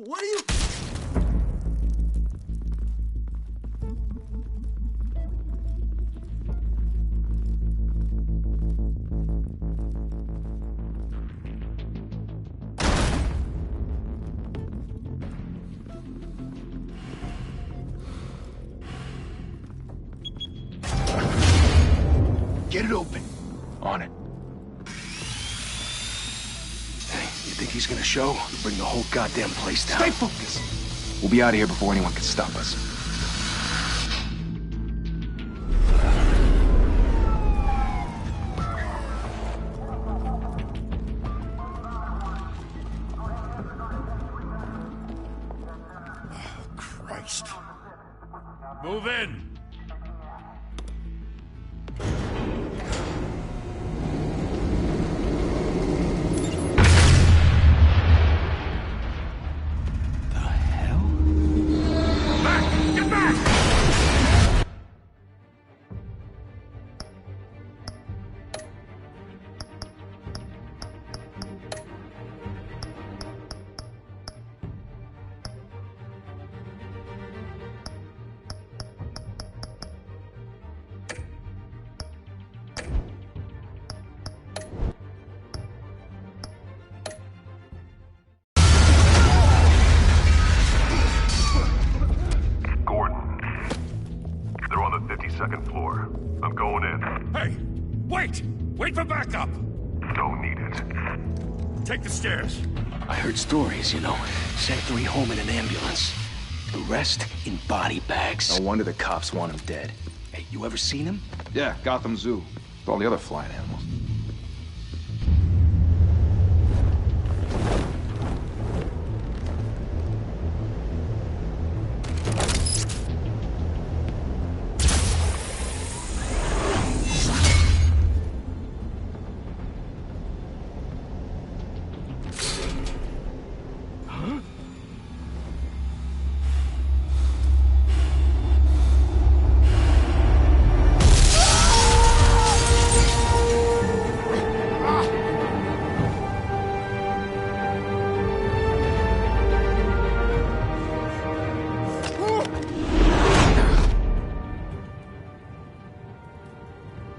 What are you... Get it open. On it. Hey, you think he's gonna show? Bring the whole goddamn place down. Stay focused. We'll be out of here before anyone can stop us. Oh, Christ. Move in! Second floor. I'm going in. Hey! Wait! Wait for backup! Don't need it. Take the stairs. I heard stories, you know. Sent 3 home in an ambulance. The rest in body bags. No wonder the cops want him dead. Hey, you ever seen him? Yeah, Gotham Zoo. With all the other flying animals.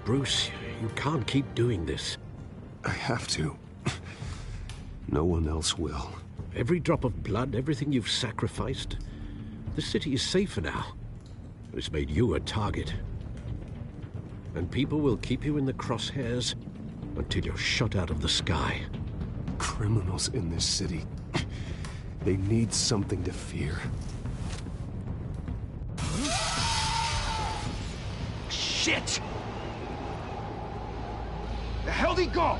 Bruce, you can't keep doing this. I have to. No one else will. Every drop of blood, everything you've sacrificed. The city is safer now. It's made you a target. And people will keep you in the crosshairs until you're shot out of the sky. Criminals in this city. They need something to fear. Shit! The hell'd he go?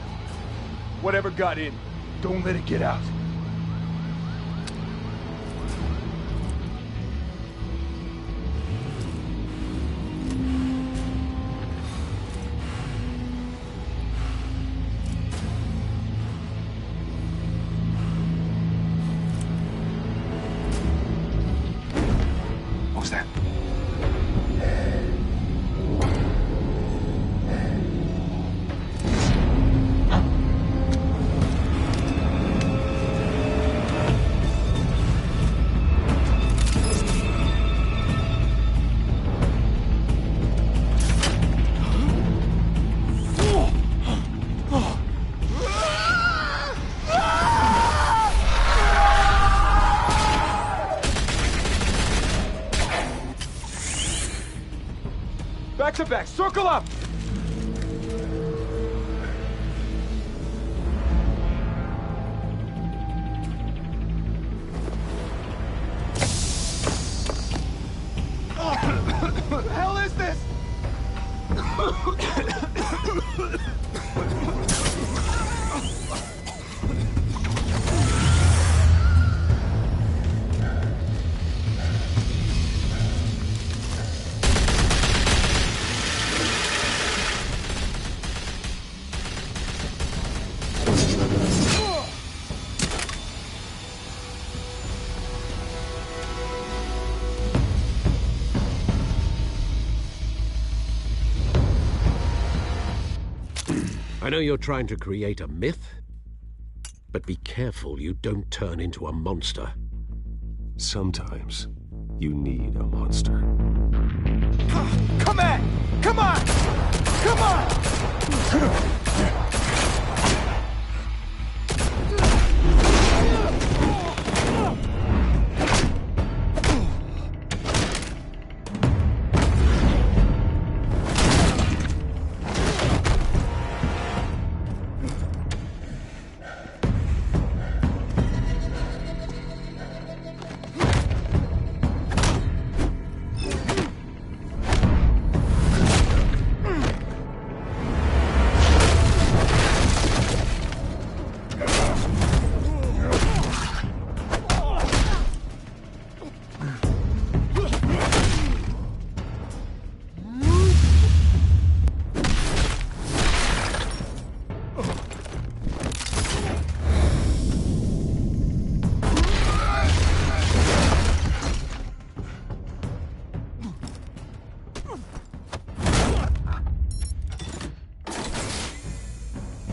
Whatever got in, don't let it get out. What was that? Back to back, circle up! What the hell is this? I know you're trying to create a myth, but be careful you don't turn into a monster. Sometimes you need a monster. Come at! Come on! Come on!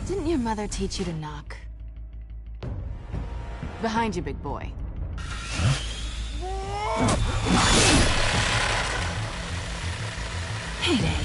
Didn't your mother teach you to knock? Behind you, big boy. Heyday.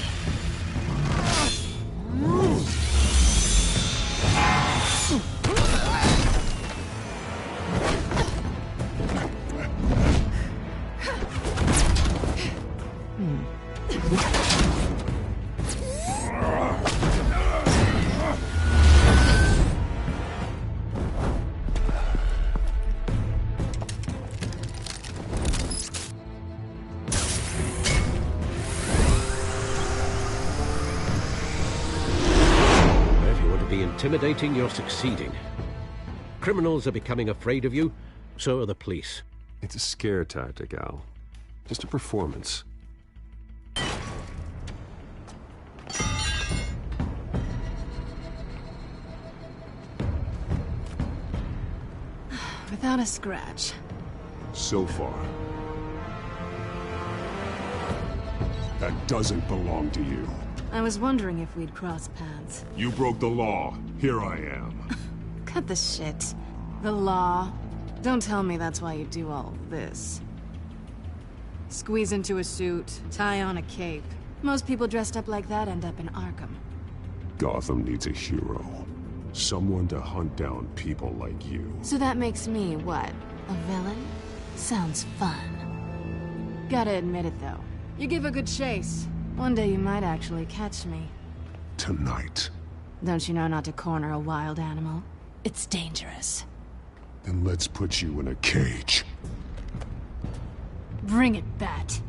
Intimidating, you're succeeding. Criminals are becoming afraid of you, so are the police. It's a scare tactic, Al. Just a performance. Without a scratch. So far. That doesn't belong to you. I was wondering if we'd cross paths. You broke the law. Here I am. Cut the shit. The law. Don't tell me that's why you do all this. Squeeze into a suit, tie on a cape. Most people dressed up like that end up in Arkham. Gotham needs a hero. Someone to hunt down people like you. So that makes me, what, a villain? Sounds fun. Gotta admit it, though. You give a good chase. One day you might actually catch me. Tonight. Don't you know not to corner a wild animal? It's dangerous. Then let's put you in a cage. Bring it, Bat.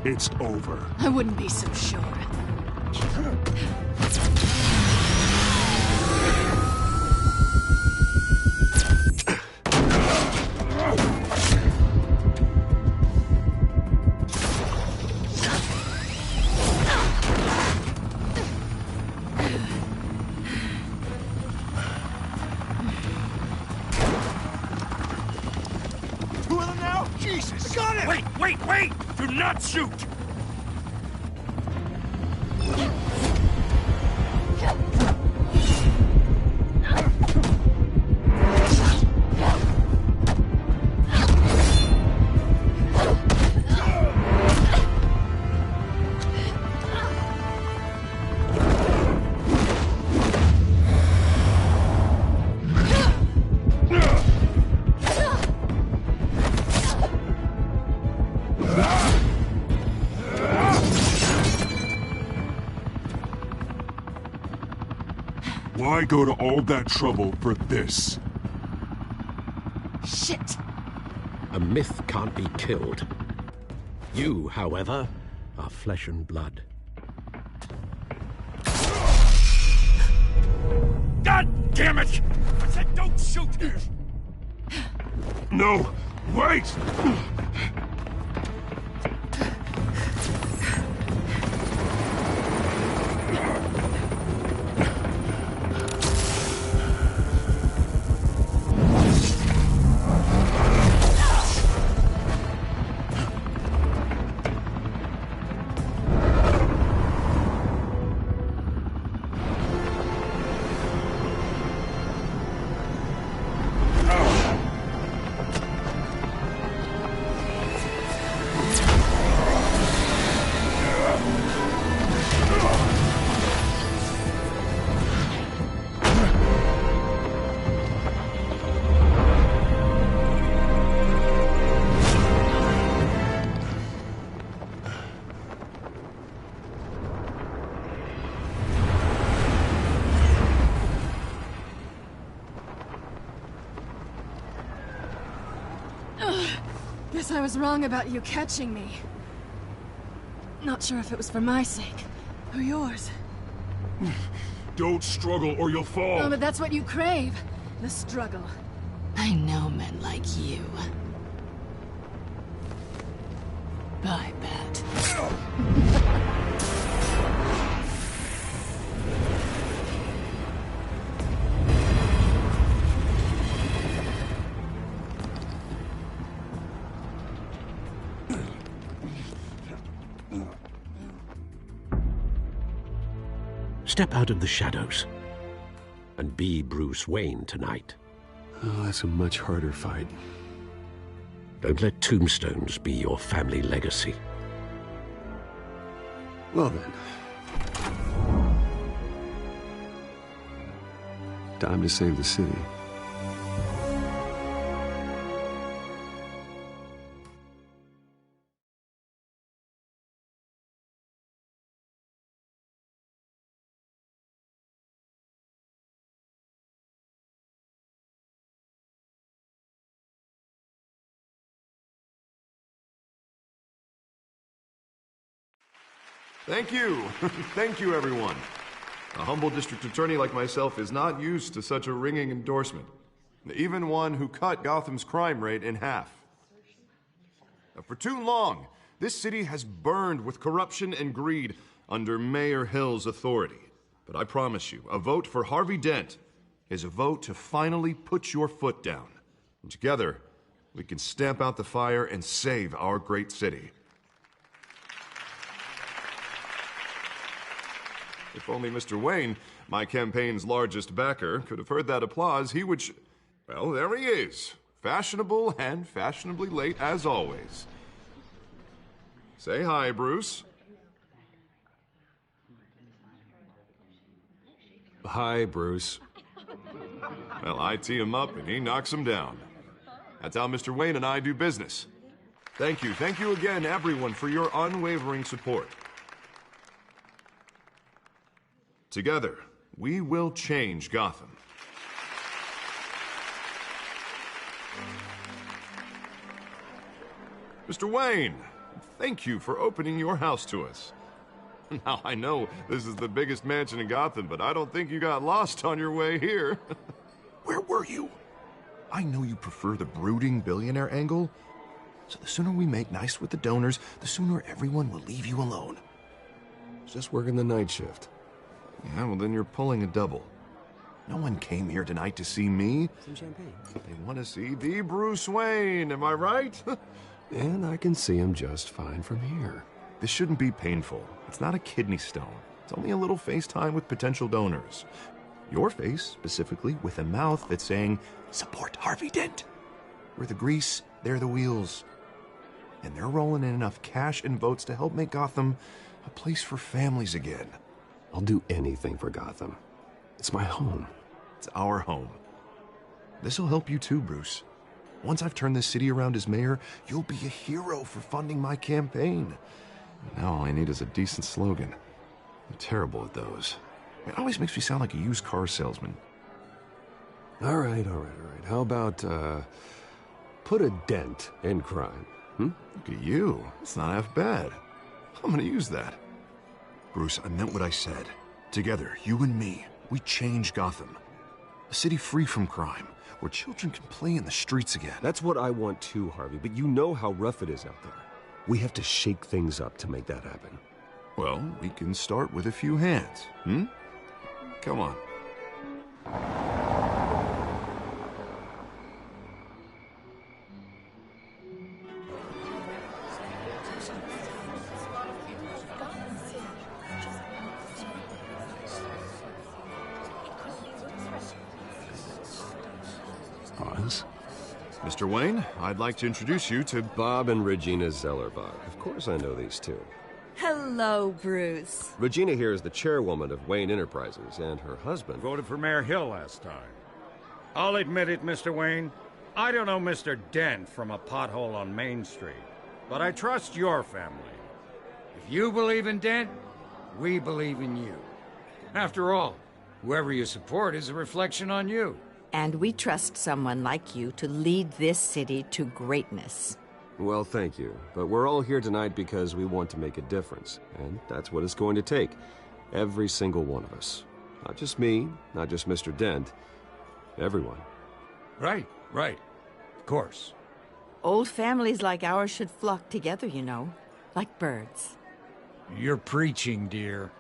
It's over. I wouldn't be so sure. Two of them now? Jesus! I got him! Wait! Do not shoot! Why go to all that trouble for this? Shit! A myth can't be killed. You, however, are flesh and blood. God damn it! I said don't shoot! No! Wait! Guess I was wrong about you catching me. Not sure if it was for my sake, or yours. Don't struggle or you'll fall! Oh, but that's what you crave. The struggle. I know men like you. I bet. Step out of the shadows and be Bruce Wayne tonight. Oh, that's a much harder fight. Don't let tombstones be your family legacy. Well then. Time to save the city. Thank you. Thank you, everyone. A humble district attorney like myself is not used to such a ringing endorsement. Even one who cut Gotham's crime rate in half. For too long, this city has burned with corruption and greed under Mayor Hill's authority. But I promise you, a vote for Harvey Dent is a vote to finally put your foot down. And together, we can stamp out the fire and save our great city. If only Mr. Wayne, my campaign's largest backer, could have heard that applause, he would well, there he is. Fashionable and fashionably late as always. Say hi, Bruce. Hi, Bruce. Well, I tee him up and he knocks him down. That's how Mr. Wayne and I do business. Thank you again, everyone, for your unwavering support. Together, we will change Gotham. Mr. Wayne, thank you for opening your house to us. Now, I know this is the biggest mansion in Gotham, but I don't think you got lost on your way here. Where were you? I know you prefer the brooding billionaire angle, so the sooner we make nice with the donors, the sooner everyone will leave you alone. Just working the night shift. Yeah, well, then you're pulling a double. No one came here tonight to see me. Some champagne. They want to see the Bruce Wayne, am I right? And I can see him just fine from here. This shouldn't be painful. It's not a kidney stone. It's only a little FaceTime with potential donors. Your face, specifically, with a mouth that's saying, support Harvey Dent. We're the grease, they're the wheels. And they're rolling in enough cash and votes to help make Gotham a place for families again. I'll do anything for Gotham. It's my home. It's our home. This'll help you too, Bruce. Once I've turned this city around as mayor, you'll be a hero for funding my campaign. Now all I need is a decent slogan. I'm terrible at those. It always makes me sound like a used car salesman. All right. How about, put a dent in crime, hmm? Look at you. It's not half bad. I'm gonna use that. Bruce, I meant what I said. Together, you and me, we change Gotham. A city free from crime, where children can play in the streets again. That's what I want too, Harvey, but you know how rough it is out there. We have to shake things up to make that happen. Well, we can start with a few hands, hmm? Come on. Oz? Mr. Wayne, I'd like to introduce you to... Bob and Regina Zellerbach. Of course I know these two. Hello, Bruce. Regina here is the chairwoman of Wayne Enterprises, and her husband... Voted for Mayor Hill last time. I'll admit it, Mr. Wayne. I don't know Mr. Dent from a pothole on Main Street, but I trust your family. If you believe in Dent, we believe in you. After all, whoever you support is a reflection on you. And we trust someone like you to lead this city to greatness. Well, thank you. But we're all here tonight because we want to make a difference. And that's what it's going to take. Every single one of us. Not just me, not just Mr. Dent. Everyone. Right. Of course. Old families like ours should flock together, you know. Like birds. You're preaching, dear.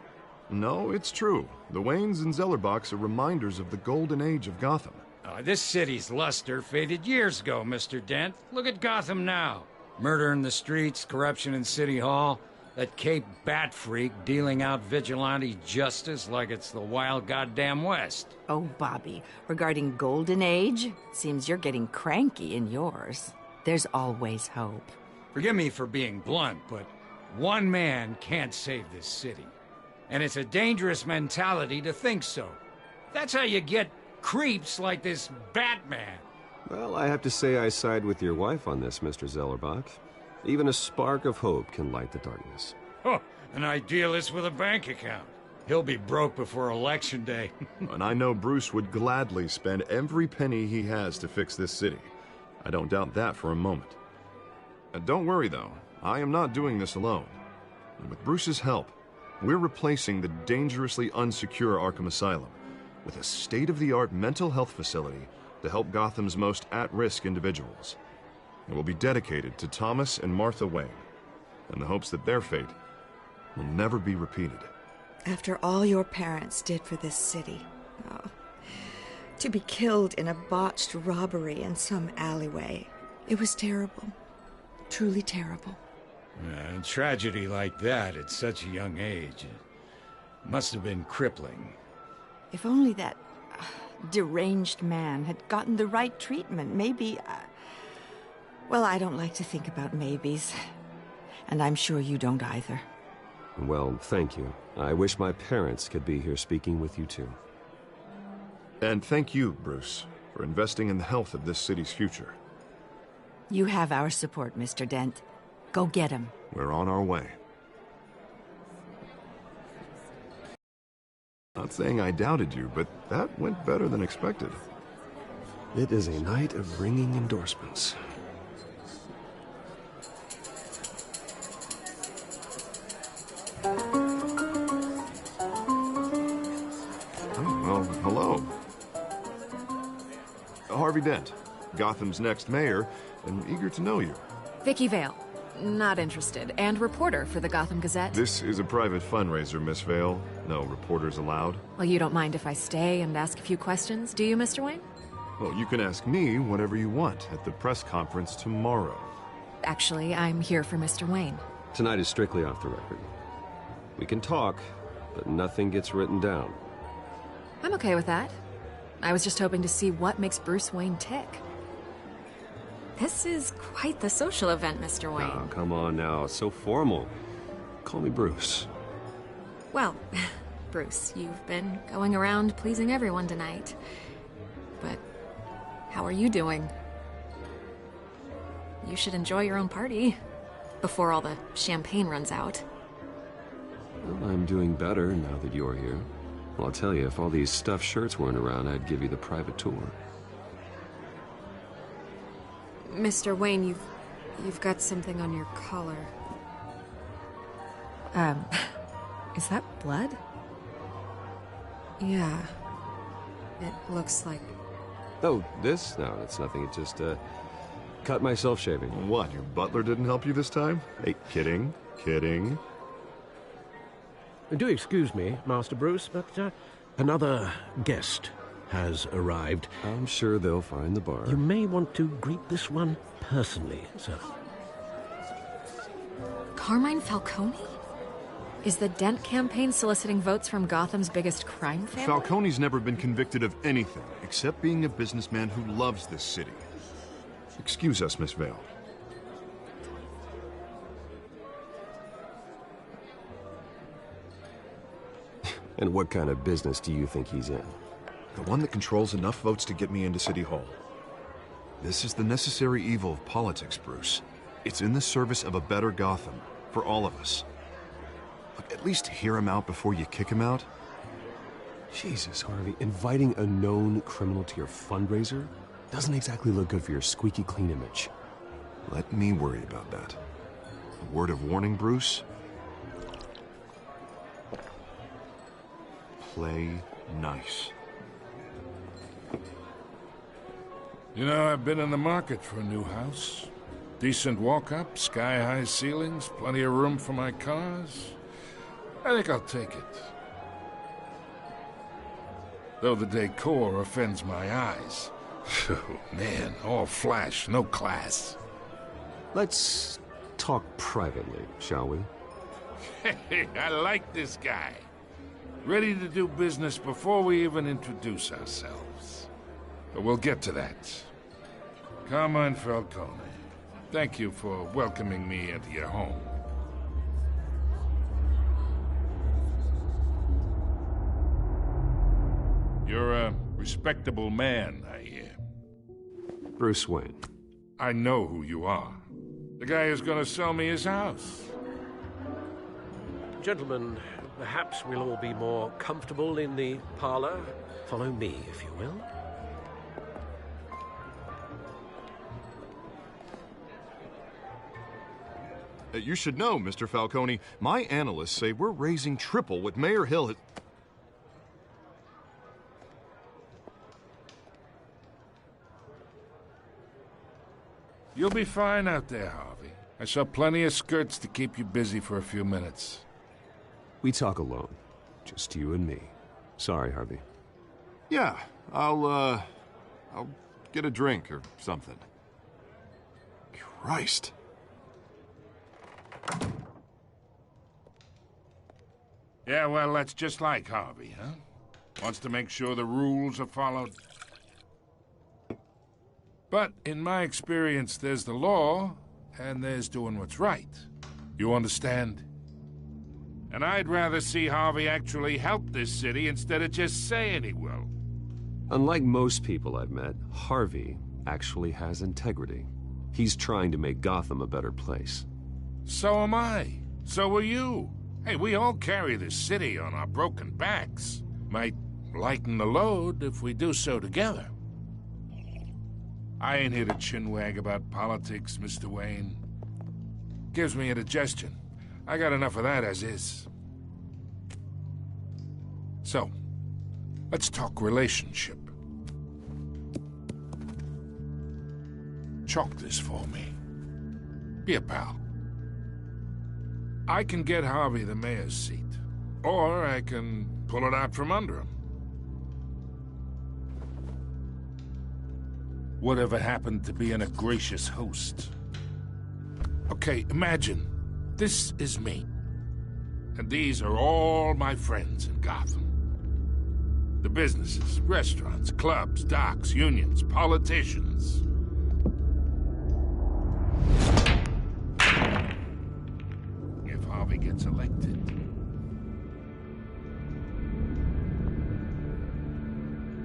No, it's true. The Waynes and Zellerbachs are reminders of the golden age of Gotham. This city's luster faded years ago, Mr. Dent. Look at Gotham now. Murder in the streets, corruption in City Hall, that Cape Bat freak dealing out vigilante justice like it's the wild goddamn West. Oh, Bobby, regarding Golden Age, seems you're getting cranky in yours. There's always hope. Forgive me for being blunt, but one man can't save this city. And it's a dangerous mentality to think so. That's how you get creeps like this Batman. Well, I have to say I side with your wife on this, Mr. Zellerbach. Even a spark of hope can light the darkness. Oh, an idealist with a bank account. He'll be broke before Election Day. And I know Bruce would gladly spend every penny he has to fix this city. I don't doubt that for a moment. And don't worry, though. I am not doing this alone. And with Bruce's help, we're replacing the dangerously unsecure Arkham Asylum with a state-of-the-art mental health facility to help Gotham's most at-risk individuals. It will be dedicated to Thomas and Martha Wayne, in the hopes that their fate will never be repeated. After all your parents did for this city, to be killed in a botched robbery in some alleyway, it was terrible. Truly terrible. A tragedy like that at such a young age must have been crippling. If only that deranged man had gotten the right treatment, maybe... Well, I don't like to think about maybes. And I'm sure you don't either. Well, thank you. I wish my parents could be here speaking with you too. And thank you, Bruce, for investing in the health of this city's future. You have our support, Mr. Dent. Go get him. We're on our way. Not saying I doubted you, but that went better than expected. It is a night of ringing endorsements. Well, hello. Harvey Dent, Gotham's next mayor, and eager to know you. Vicky Vale. Not interested. And reporter for the Gotham Gazette. This is a private fundraiser, Miss Vale. No reporters allowed. Well, you don't mind if I stay and ask a few questions, do you, Mr. Wayne? Well, you can ask me whatever you want at the press conference tomorrow. Actually, I'm here for Mr. Wayne. Tonight is strictly off the record. We can talk, but nothing gets written down. I'm okay with that. I was just hoping to see what makes Bruce Wayne tick. This is quite the social event, Mr. Wayne. Oh, come on now. It's so formal. Call me Bruce. Well, Bruce, you've been going around pleasing everyone tonight. But how are you doing? You should enjoy your own party before all the champagne runs out. Well, I'm doing better now that you're here. Well, I'll tell you, if all these stuffed shirts weren't around, I'd give you the private tour. Mr. Wayne, you've got something on your collar. Is that blood? Yeah. It looks like... Oh, this? No, that's nothing. It just, cut myself shaving. What, your butler didn't help you this time? Hey, kidding. Do excuse me, Master Bruce, but another guest has arrived. I'm sure they'll find the bar. You may want to greet this one personally, sir. Carmine Falcone? Is the Dent campaign soliciting votes from Gotham's biggest crime family? Falcone's never been convicted of anything, except being a businessman who loves this city. Excuse us, Miss Vale. And what kind of business do you think he's in? The one that controls enough votes to get me into City Hall. This is the necessary evil of politics, Bruce. It's in the service of a better Gotham, for all of us. Look, at least hear him out before you kick him out. Jesus, Harvey, inviting a known criminal to your fundraiser doesn't exactly look good for your squeaky clean image. Let me worry about that. A word of warning, Bruce. Play nice. You know, I've been in the market for a new house. Decent walk-up, sky-high ceilings, plenty of room for my cars. I think I'll take it. Though the decor offends my eyes. Oh, man, all flash, no class. Let's talk privately, shall we? Hey, I like this guy. Ready to do business before we even introduce ourselves. But we'll get to that. Carmine Falcone, thank you for welcoming me into your home. You're a respectable man, I hear. Bruce Wayne. I know who you are. The guy who's gonna sell me his house. Gentlemen, perhaps we'll all be more comfortable in the parlor. Follow me, if you will. You should know, Mr. Falcone, my analysts say we're raising triple what Mayor Hill has... You'll be fine out there, Harvey. I saw plenty of skirts to keep you busy for a few minutes. We talk alone. Just you and me. Sorry, Harvey. Yeah, I'll get a drink or something. Christ. Yeah, well, that's just like Harvey, huh? Wants to make sure the rules are followed. But in my experience, there's the law, and there's doing what's right. You understand? And I'd rather see Harvey actually help this city instead of just saying he will. Unlike most people I've met, Harvey actually has integrity. He's trying to make Gotham a better place. So am I. So are you. Hey, we all carry this city on our broken backs. Might lighten the load if we do so together. I ain't here to chinwag about politics, Mr. Wayne. Gives me indigestion. I got enough of that as is. So, let's talk relationship. Chalk this for me. Be a pal. I can get Harvey the mayor's seat, or I can pull it out from under him. Whatever happened to being a gracious host? Okay, imagine, this is me. And these are all my friends in Gotham. The businesses, restaurants, clubs, docks, unions, politicians. If Harvey gets elected.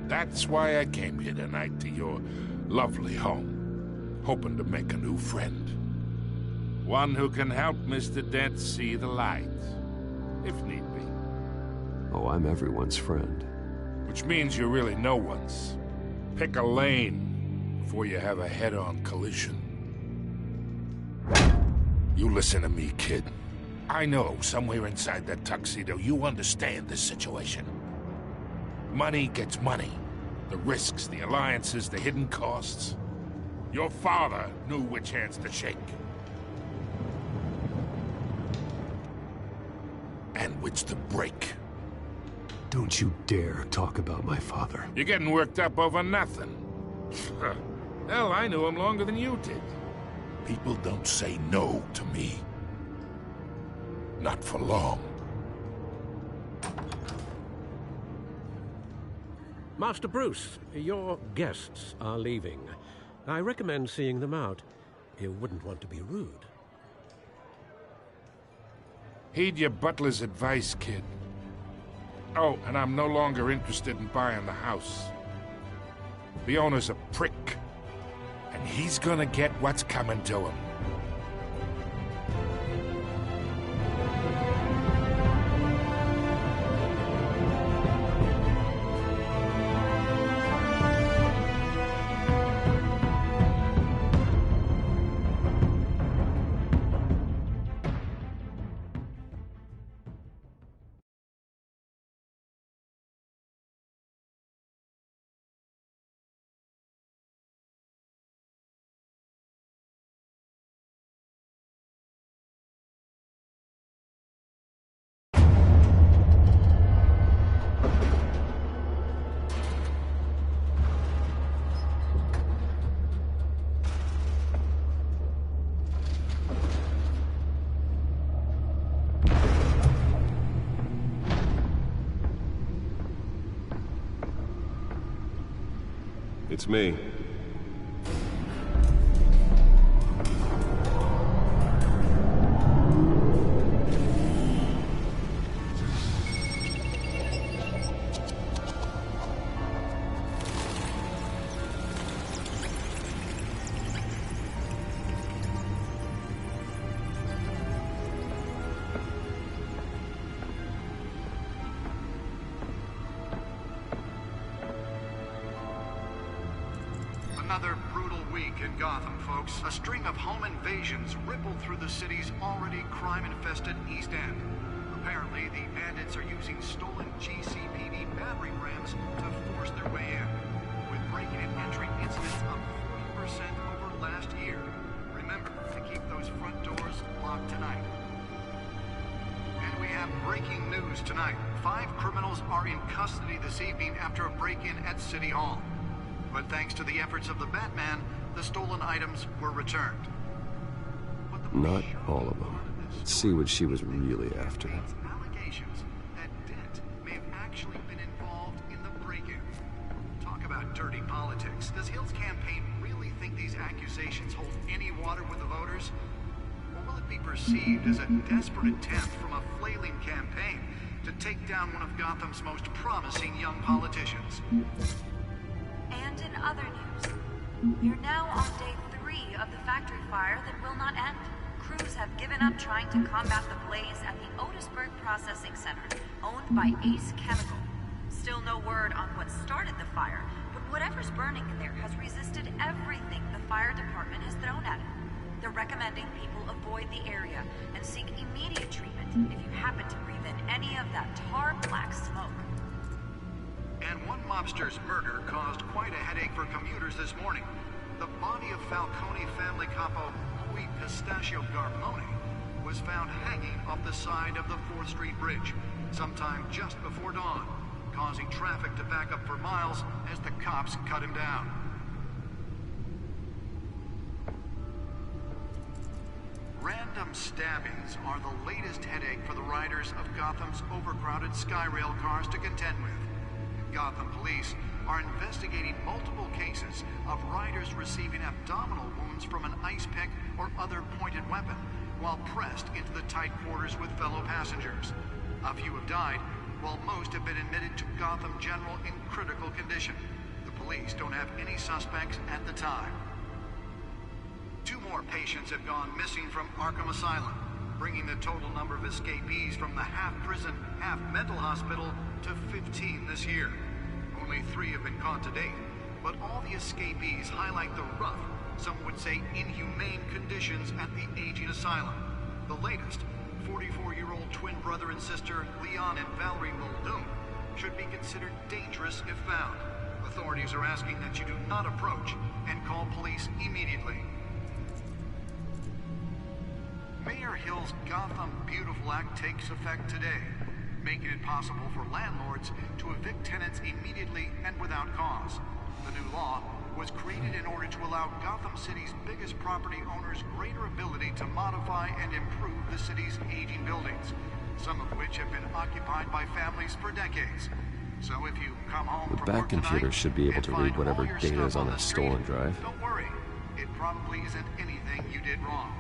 That's why I came here tonight to your lovely home, hoping to make a new friend. One who can help Mr. Dent see the light, if need be. Oh, I'm everyone's friend. Which means you're really no one's. Pick a lane before you have a head-on collision. You listen to me, kid. I know somewhere inside that tuxedo you understand this situation. Money gets money. The risks, the alliances, the hidden costs. Your father knew which hands to shake. And which to break. Don't you dare talk about my father. You're getting worked up over nothing. Hell, I knew him longer than you did. People don't say no to me. Not for long. Master Bruce, your guests are leaving. I recommend seeing them out. You wouldn't want to be rude. Heed your butler's advice, kid. Oh, and I'm no longer interested in buying the house. The owner's a prick. And he's gonna get what's coming to him. It's me. Another brutal week in Gotham, folks. A string of home invasions rippled through the city's already crime-infested East End. Apparently, the bandits are using stolen GCPD battering rams to force their way in, with breaking and entering incidents up 40% over last year. Remember to keep those front doors locked tonight. And we have breaking news tonight. 5 criminals are in custody this evening after a break-in at City Hall. But thanks to the efforts of the Batman, the stolen items were returned. Not all of them. Let's see what she was really after. Allegations that Dent may have actually been involved in the break-in. Talk about dirty politics. Does Hill's campaign really think these accusations hold any water with the voters? Or will it be perceived as a desperate attempt from a flailing campaign to take down one of Gotham's most promising young politicians? And in other news, we are now on day 3 of the factory fire that will not end. Crews have given up trying to combat the blaze at the Otisburg Processing Center, owned by Ace Chemical. Still no word on what started the fire, but whatever's burning in there has resisted everything the fire department has thrown at it. They're recommending people avoid the area and seek immediate treatment if you happen to breathe in any of that tar black smoke. And one mobster's murder caused quite a headache for commuters this morning. The body of Falcone family capo Louis Pistachio Garmone was found hanging off the side of the 4th Street Bridge sometime just before dawn, causing traffic to back up for miles as the cops cut him down. Random stabbings are the latest headache for the riders of Gotham's overcrowded Skyrail cars to contend with. Gotham police are investigating multiple cases of riders receiving abdominal wounds from an ice pick or other pointed weapon while pressed into the tight quarters with fellow passengers. A few have died, while most have been admitted to Gotham General in critical condition. The police don't have any suspects at the time. 2 more patients have gone missing from Arkham Asylum. bringing the total number of escapees from the half-prison, half-mental hospital to 15 this year. Only 3 have been caught to date, but all the escapees highlight the rough, some would say inhumane conditions at the aging asylum. The latest, 44-year-old twin brother and sister Leon and Valerie Muldoon, should be considered dangerous if found. Authorities are asking that you do not approach and call police immediately. Mayor Hill's Gotham Beautiful Act takes effect today, making it possible for landlords to evict tenants immediately and without cause. The new law was created in order to allow Gotham City's biggest property owners greater ability to modify and improve the city's aging buildings, some of which have been occupied by families for decades. So if you come home The from back work computer tonight should be able and to find read whatever all your data stuff is on the that street, stolen drive. don't worry. It probably isn't anything you did wrong.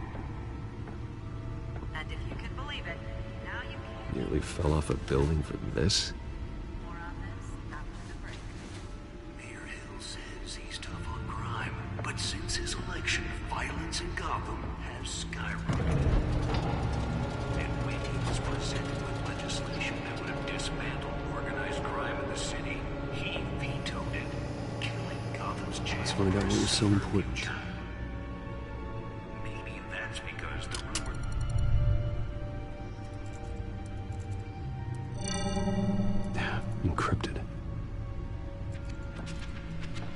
And if you can believe it, now you can. Nearly fell off a building for this? More on this after the break. Mayor Hill says he's tough on crime, but since his election, violence in Gotham has skyrocketed. And when he was presented with legislation that would have dismantled organized crime in the city, he vetoed it, killing Gotham's chance. Let's find out what was so important. Maybe that's because the rumor... Encrypted.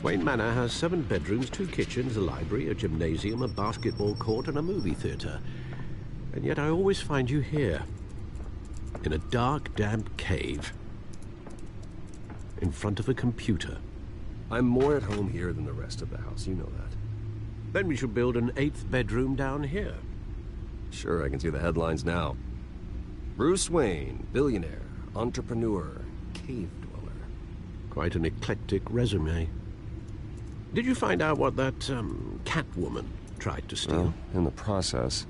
Wayne Manor has 7 bedrooms, 2 kitchens, a library, a gymnasium, a basketball court, and a movie theater. And yet I always find you here, in a dark, damp cave, in front of a computer. I'm more at home here than the rest of the house, you know that. Then we should build an 8th bedroom down here. Sure, I can see the headlines now. Bruce Wayne, billionaire, entrepreneur, cave dweller. Quite an eclectic resume. Did you find out what that, Catwoman tried to steal? Well, in the process.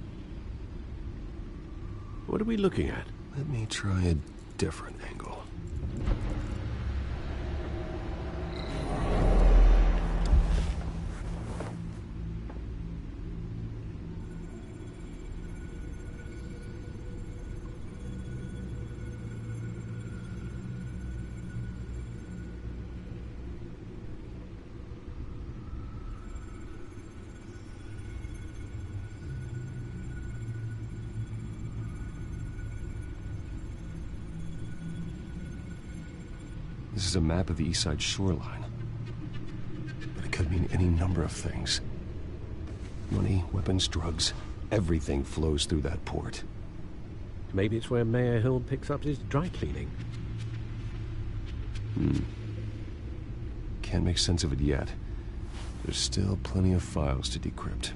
What are we looking at? Let me try a different angle. This is a map of the East Side shoreline. But it could mean any number of things. Money, weapons, drugs, everything flows through that port. Maybe it's where Mayor Hill picks up his dry cleaning. Can't make sense of it yet. There's still plenty of files to decrypt.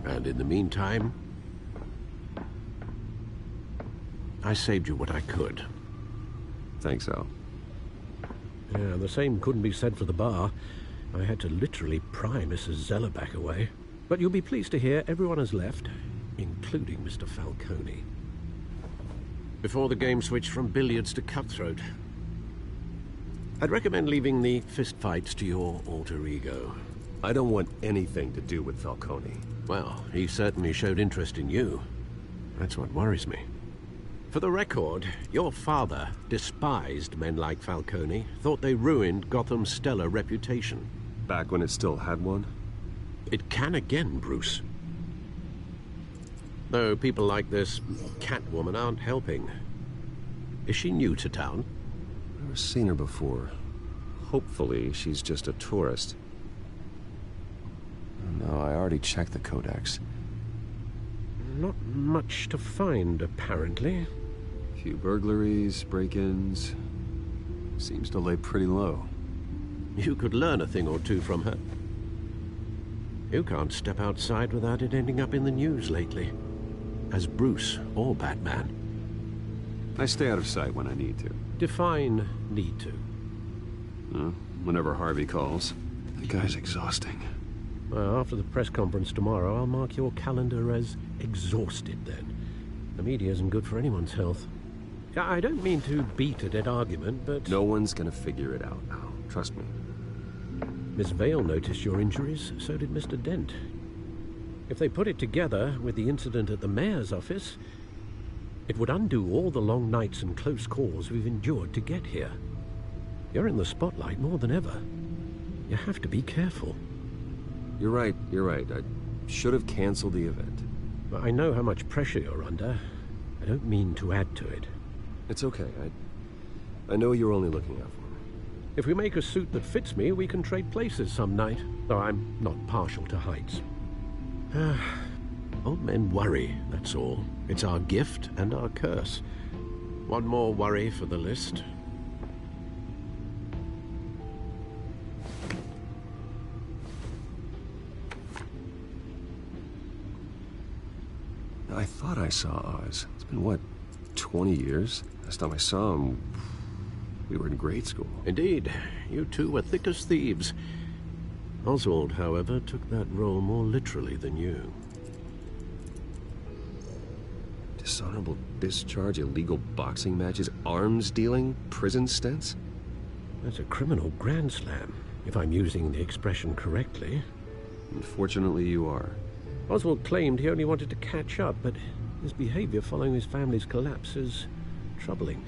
And in the meantime, I saved you what I could. Thanks, Al. Yeah, the same couldn't be said for the bar. I had to literally pry Mrs. Zellerback away. But you'll be pleased to hear everyone has left, including Mr. Falcone. Before the game switched from billiards to cutthroat. I'd recommend leaving the fistfights to your alter ego. I don't want anything to do with Falcone. Well, he certainly showed interest in you. That's what worries me. For the record, your father despised men like Falcone, thought they ruined Gotham's stellar reputation. Back when it still had one? It can again, Bruce. Though people like this Catwoman aren't helping. Is she new to town? Never seen her before. Hopefully, she's just a tourist. No, I already checked the codex. Not much to find, apparently. Few burglaries, break-ins. Seems to lay pretty low. You could learn a thing or two from her. You can't step outside without it ending up in the news lately. As Bruce or Batman. I stay out of sight when I need to. Define need to. Whenever Harvey calls. The guy's exhausting. Well, after the press conference tomorrow, I'll mark your calendar as exhausted then. The media isn't good for anyone's health. I don't mean to beat a dead argument, but... No one's gonna figure it out now. Trust me. Miss Vale noticed your injuries, so did Mr. Dent. If they put it together with the incident at the mayor's office, it would undo all the long nights and close calls we've endured to get here. You're in the spotlight more than ever. You have to be careful. You're right. I should have canceled the event. I know how much pressure you're under. I don't mean to add to it. It's okay. I know you're only looking out for me. If we make a suit that fits me, we can trade places some night, though I'm not partial to heights. Old men worry, that's all. It's our gift and our curse. One more worry for the list. I thought I saw Oz. It's been, what, 20 years? Last time I saw him, we were in grade school. Indeed. You two were thick as thieves. Oswald, however, took that role more literally than you. Dishonorable discharge, illegal boxing matches, arms dealing, prison stints? That's a criminal grand slam, if I'm using the expression correctly. Unfortunately, you are. Oswald claimed he only wanted to catch up, but his behavior following his family's collapse is troubling.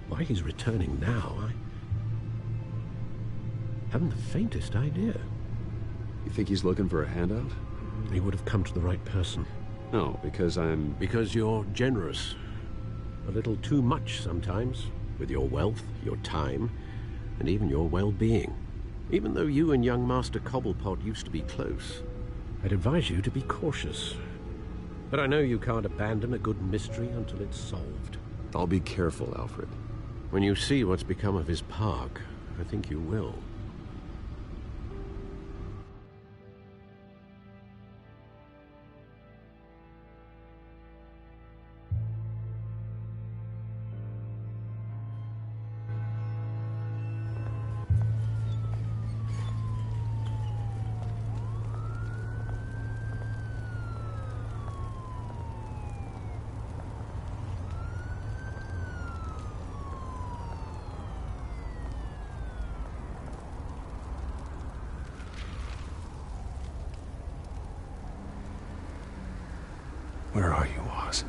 Why he's returning now, I haven't the faintest idea. You think he's looking for a handout? He would have come to the right person. No, because I'm... Because you're generous. A little too much sometimes, with your wealth, your time, and even your well-being. Even though you and young Master Cobblepot used to be close, I'd advise you to be cautious. But I know you can't abandon a good mystery until it's solved. I'll be careful, Alfred. When you see what's become of his park, I think you will. Where are you, Oz?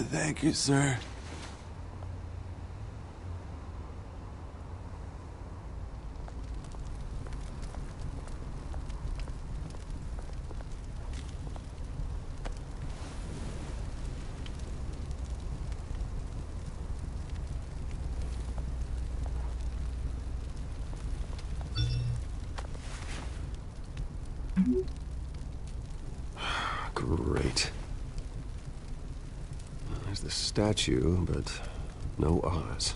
Thank you, sir. Great. There's the statue, but no Oz.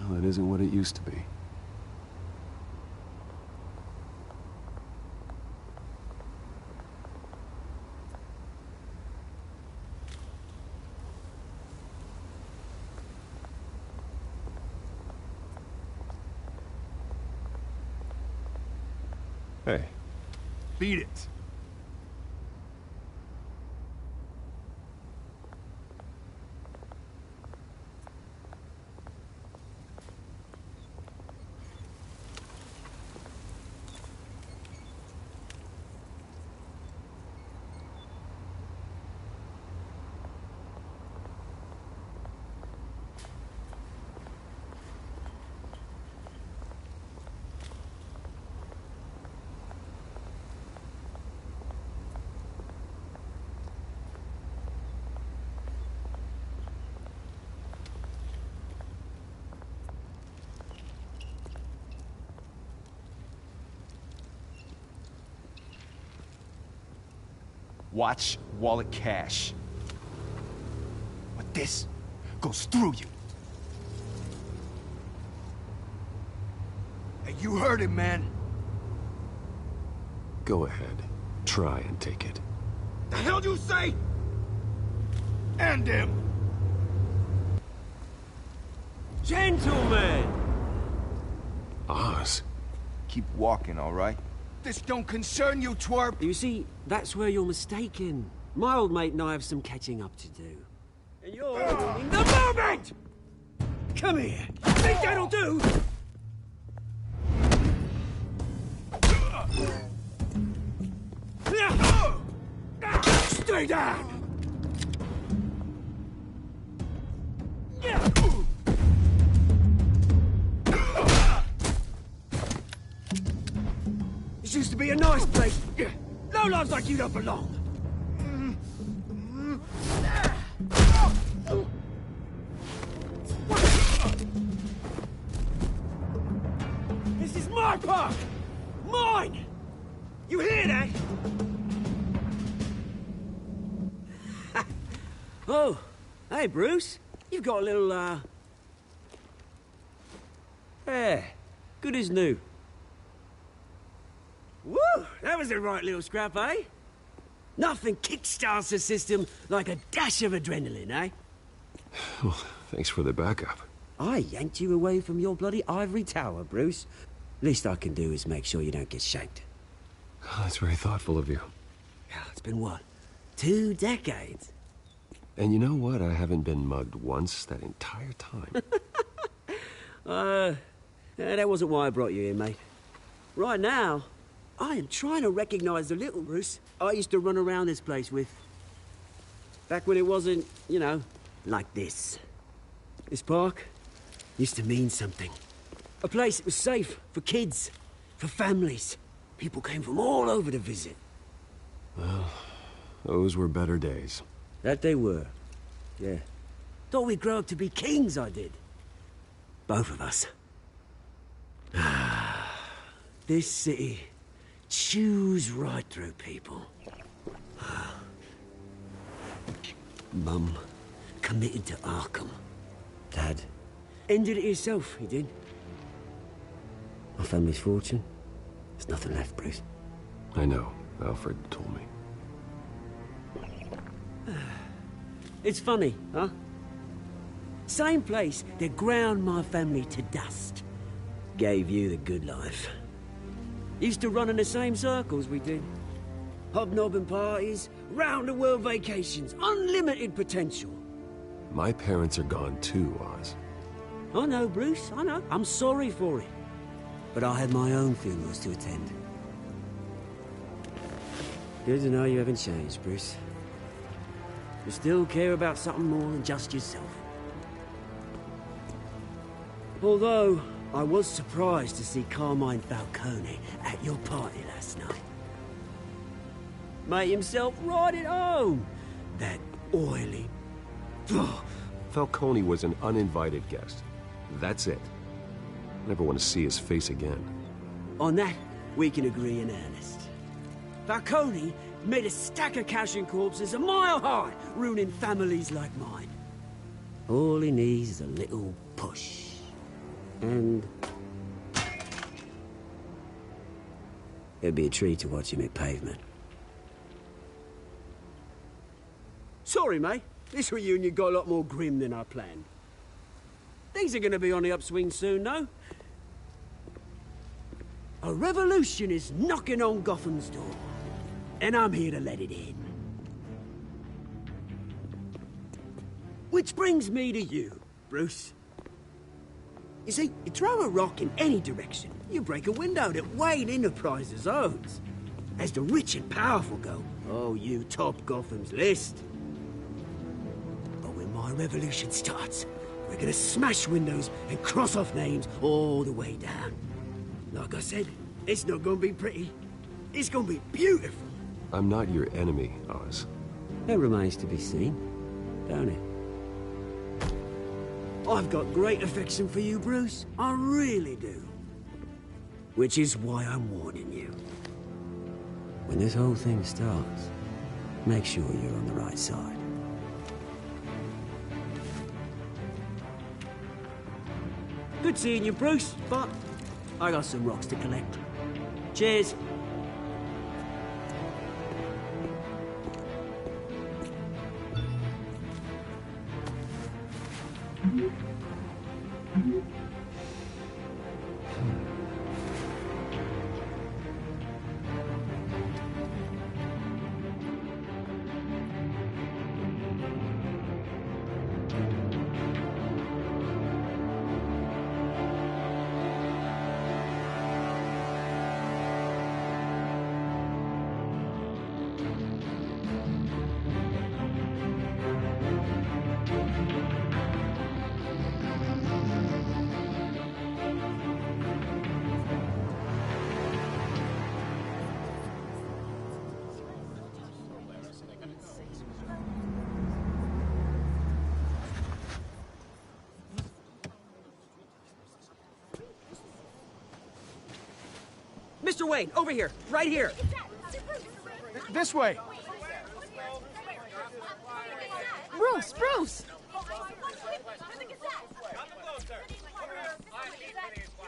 Well, it isn't what it used to be. Hey. Beat it. Watch wallet cash. But this goes through you. Hey, you heard it, man. Go ahead. Try and take it. The hell do you say? End him! Gentlemen! Oz. Keep walking, all right? This don't concern you, twerp! You see, that's where you're mistaken. My old mate and I have some catching up to do. And you're in the moment! Come here. Think that'll do? Stay down! This used to be a nice place. Lowlifes like you don't belong. This is my park! Mine! You hear that? Oh, hey, Bruce. You've got a little, yeah, good as new. Woo! That was a right little scrap, eh? Nothing kickstarts the system like a dash of adrenaline, eh? Well, thanks for the backup. I yanked you away from your bloody ivory tower, Bruce. Least I can do is make sure you don't get shanked. Oh, that's very thoughtful of you. Yeah, it's been what? 2 decades? And you know what? I haven't been mugged once that entire time. That wasn't why I brought you here, mate. Right now, I am trying to recognize the little Bruce I used to run around this place with. Back when it wasn't, you know, like this. This park used to mean something. A place that was safe for kids, for families. People came from all over to visit. Well, those were better days. That they were. Yeah. Thought we'd grow up to be kings, I did. Both of us. This city chews right through people. Mum committed to Arkham. Dad ended it himself, he did. My family's fortune, there's nothing left, Bruce. I know. Alfred told me. It's funny, huh? Same place that ground my family to dust. Gave you the good life. Used to run in the same circles we did. Hobnobbing parties, round-the-world vacations, unlimited potential. My parents are gone too, Oz. I know, Bruce, I know. I'm sorry for it. But I had my own funerals to attend. Good to know you haven't changed, Bruce. You still care about something more than just yourself. Although, I was surprised to see Carmine Falcone at your party last night. Made himself right at home. That oily... Falcone was an uninvited guest. That's it. Never want to see his face again. On that, we can agree in earnest. Falcone made a stack of cash and corpses a mile high, ruining families like mine. All he needs is a little push. And... it'd be a treat to watch him hit pavement. Sorry, mate. This reunion got a lot more grim than I planned. Things are gonna be on the upswing soon, though. A revolution is knocking on Gotham's door, and I'm here to let it in. Which brings me to you, Bruce. You see, you throw a rock in any direction, you break a window that Wayne Enterprises owns. As the rich and powerful go, oh, you top Gotham's list. But when my revolution starts, we're gonna smash windows and cross off names all the way down. Like I said, it's not gonna be pretty. It's gonna be beautiful. I'm not your enemy, Oz. That remains to be seen, don't it? I've got great affection for you, Bruce. I really do. Which is why I'm warning you. When this whole thing starts, make sure you're on the right side. Good seeing you, Bruce, but I got some rocks to collect. Cheers. Mr. Wayne, over here, right here. This way. Bruce, Bruce!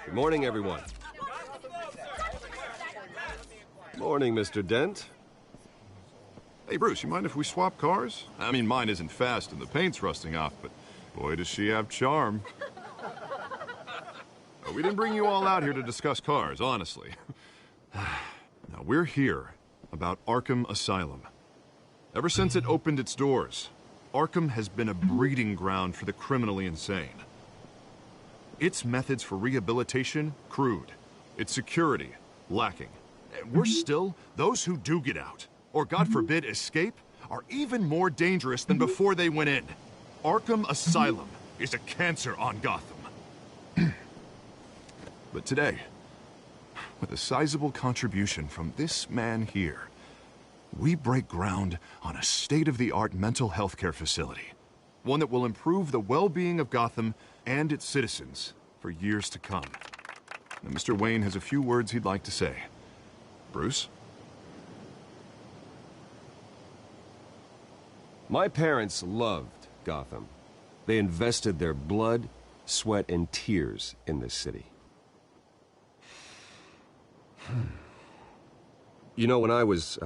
Good morning, everyone. Morning, Mr. Dent. Hey, Bruce, you mind if we swap cars? I mean, mine isn't fast and the paint's rusting off, but boy, does she have charm. We didn't bring you all out here to discuss cars, honestly. Now, we're here about Arkham Asylum. Ever since it opened its doors, Arkham has been a breeding ground for the criminally insane. Its methods for rehabilitation, crude. Its security, lacking. And worse still, those who do get out, or God forbid, escape, are even more dangerous than before they went in. Arkham Asylum is a cancer on Gotham. But today, with a sizable contribution from this man here, we break ground on a state-of-the-art mental health care facility. One that will improve the well-being of Gotham and its citizens for years to come. Now, Mr. Wayne has a few words he'd like to say. Bruce? My parents loved Gotham. They invested their blood, sweat, and tears in this city. You know, when I was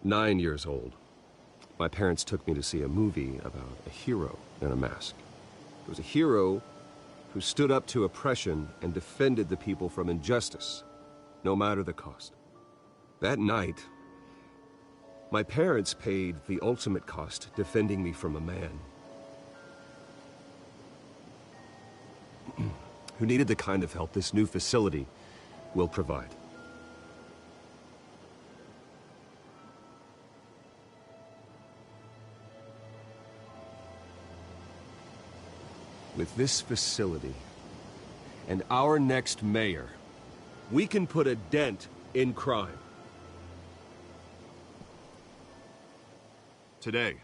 9 years old, my parents took me to see a movie about a hero in a mask. It was a hero who stood up to oppression and defended the people from injustice, no matter the cost. That night, my parents paid the ultimate cost defending me from a man who needed the kind of help this new facility will provide. With this facility and our next mayor, we can put a dent in crime. Today,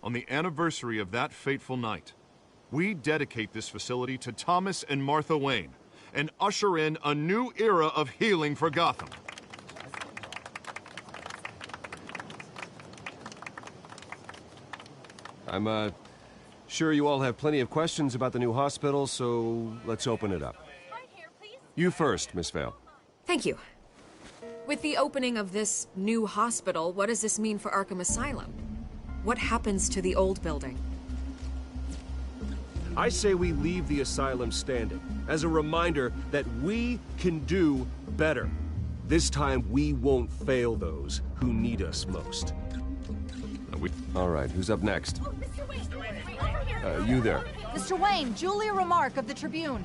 on the anniversary of that fateful night, we dedicate this facility to Thomas and Martha Wayne and usher in a new era of healing for Gotham. I'm, sure you all have plenty of questions about the new hospital, so let's open it up. You first, Miss Vale. Thank you. With the opening of this new hospital, what does this mean for Arkham Asylum? What happens to the old building? I say we leave the asylum standing as a reminder that we can do better. This time, we won't fail those who need us most. All right, who's up next? You there. Mr. Wayne, Julia Remark of the Tribune.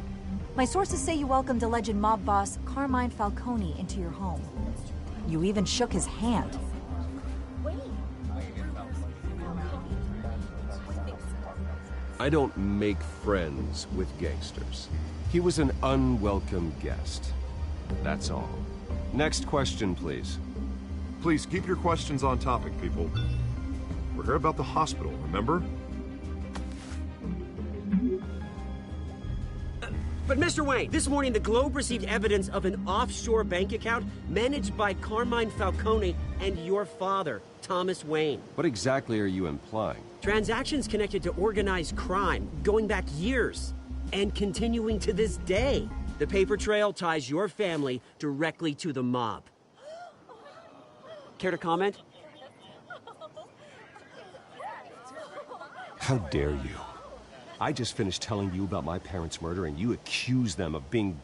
My sources say you welcomed alleged mob boss Carmine Falcone into your home. You even shook his hand. I don't make friends with gangsters. He was an unwelcome guest. That's all. Next question, please. Please, keep your questions on topic, people. We're here about the hospital, remember? But Mr. Wayne, this morning the Globe received evidence of an offshore bank account managed by Carmine Falcone and your father, Thomas Wayne. What exactly are you implying? Transactions connected to organized crime, going back years, and continuing to this day. The paper trail ties your family directly to the mob. Care to comment? How dare you? I just finished telling you about my parents' murder and you accuse them of being,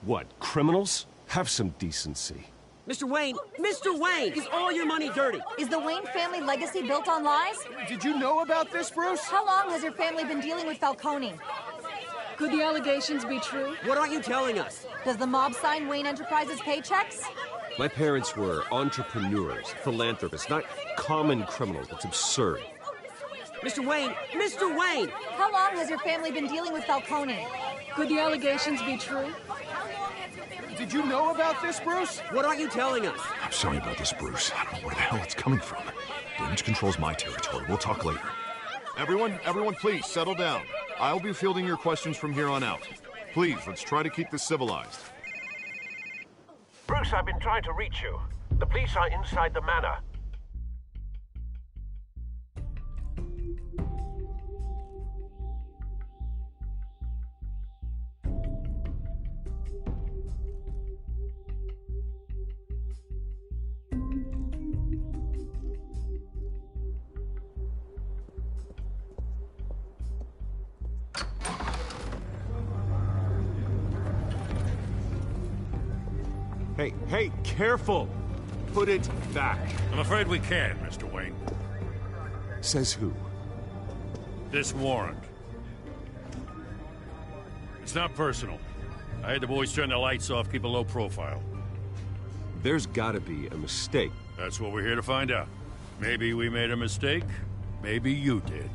what, criminals? Have some decency. Mr. Wayne! Mr. Wayne! Is all your money dirty? Is the Wayne family legacy built on lies? Did you know about this, Bruce? How long has your family been dealing with Falcone? Could the allegations be true? What aren't you telling us? Does the mob sign Wayne Enterprises paychecks? My parents were entrepreneurs, philanthropists, not common criminals. That's absurd. Mr. Wayne! Mr. Wayne! How long has your family been dealing with Falcone? Could the allegations be true? Did you know about this, Bruce? What aren't you telling us? I'm sorry about this, Bruce. I don't know where the hell it's coming from. Damage control's my territory. We'll talk later. Everyone, please, settle down. I'll be fielding your questions from here on out. Please, let's try to keep this civilized. Bruce, I've been trying to reach you. The police are inside the manor. Hey, careful! Put it back. I'm afraid we can't, Mr. Wayne. Says who? This warrant. It's not personal. I had the boys turn the lights off, keep a low profile. There's gotta be a mistake. That's what we're here to find out. Maybe we made a mistake. Maybe you did.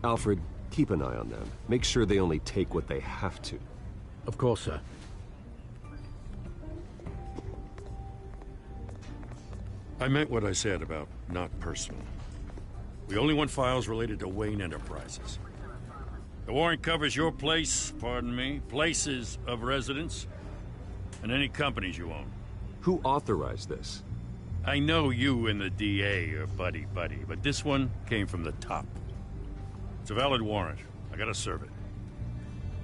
Alfred, keep an eye on them. Make sure they only take what they have to. Of course, sir. I meant what I said about not personal. We only want files related to Wayne Enterprises. The warrant covers your place, pardon me, places of residence, and any companies you own. Who authorized this? I know you and the DA are buddy-buddy, but this one came from the top. It's a valid warrant. I gotta serve it.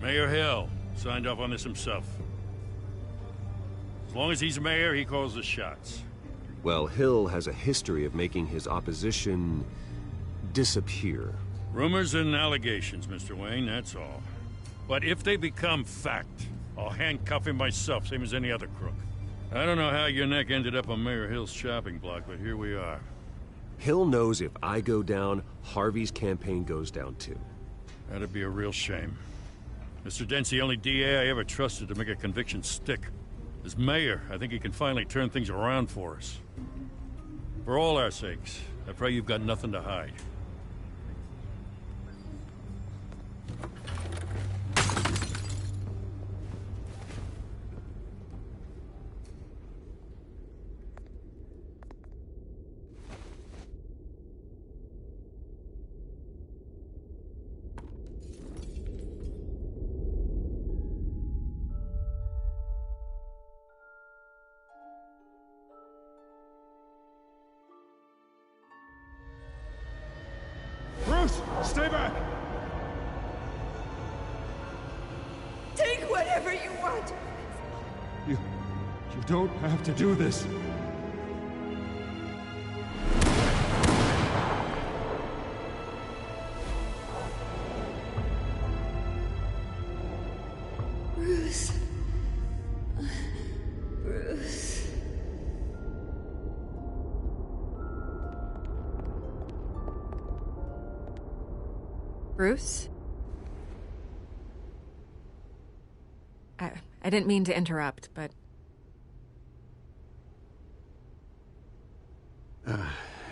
Mayor Hill signed off on this himself. As long as he's mayor, he calls the shots. Well, Hill has a history of making his opposition disappear. Rumors and allegations, Mr. Wayne, that's all. But if they become fact, I'll handcuff him myself, same as any other crook. I don't know how your neck ended up on Mayor Hill's shopping block, but here we are. Hill knows if I go down, Harvey's campaign goes down too. That'd be a real shame. Mr. Dent's the only DA I ever trusted to make a conviction stick. As mayor, I think he can finally turn things around for us. For all our sakes, I pray you've got nothing to hide. Bruce, stay back! Take whatever you want. You don't have to do this. Bruce. Bruce? I didn't mean to interrupt, but...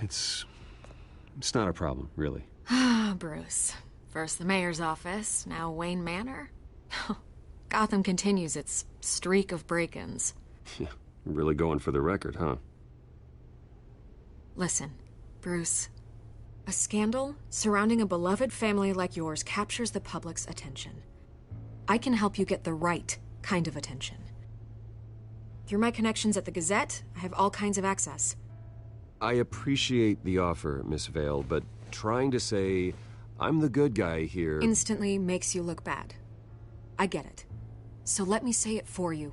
It's not a problem, really. Ah, Bruce. First the mayor's office, now Wayne Manor. Gotham continues its streak of break-ins. Yeah, really going for the record, huh? Listen, Bruce. A scandal surrounding a beloved family like yours captures the public's attention. I can help you get the right kind of attention. Through my connections at the Gazette, I have all kinds of access. I appreciate the offer, Miss Vale, but trying to say I'm the good guy here... Instantly makes you look bad. I get it. So let me say it for you.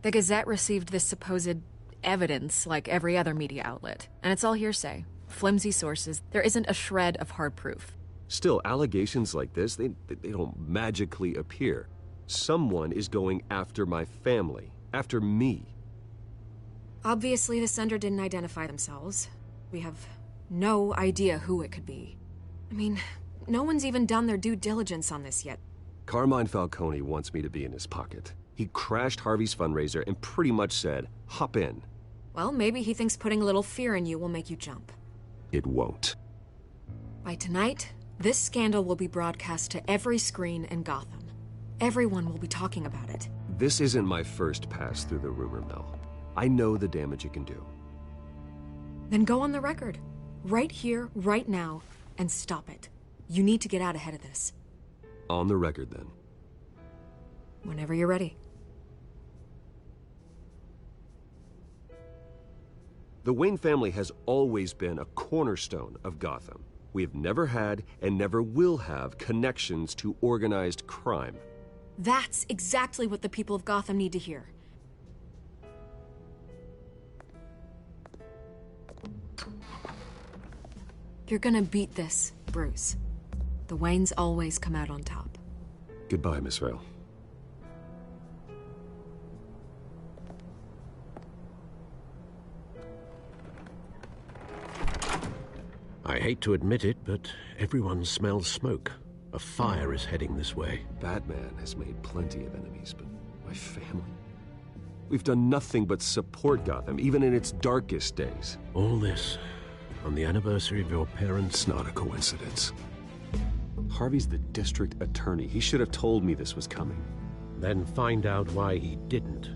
The Gazette received this supposed evidence like every other media outlet, and it's all hearsay. Flimsy sources. There isn't a shred of hard proof. Still, allegations like this, they don't magically appear. Someone is going after my family, after me. Obviously, the sender didn't identify themselves. We have no idea who it could be. I mean, no one's even done their due diligence on this yet. Carmine Falcone wants me to be in his pocket. He crashed Harvey's fundraiser and pretty much said, hop in. Well, maybe he thinks putting a little fear in you will make you jump. It won't. By tonight, this scandal will be broadcast to every screen in Gotham. Everyone will be talking about it. This isn't my first pass through the rumor mill. I know the damage it can do. Then go on the record. Right here, right now, and stop it. You need to get out ahead of this. On the record, then. Whenever you're ready. The Wayne family has always been a cornerstone of Gotham. We have never had and never will have connections to organized crime. That's exactly what the people of Gotham need to hear. You're gonna beat this, Bruce. The Waynes always come out on top. Goodbye, Miss Vale. I hate to admit it, but everyone smells smoke. A fire is heading this way. Batman has made plenty of enemies, but my family? We've done nothing but support Gotham, even in its darkest days. All this on the anniversary of your parents'... It's not a coincidence. Harvey's the district attorney. He should have told me this was coming. Then find out why he didn't.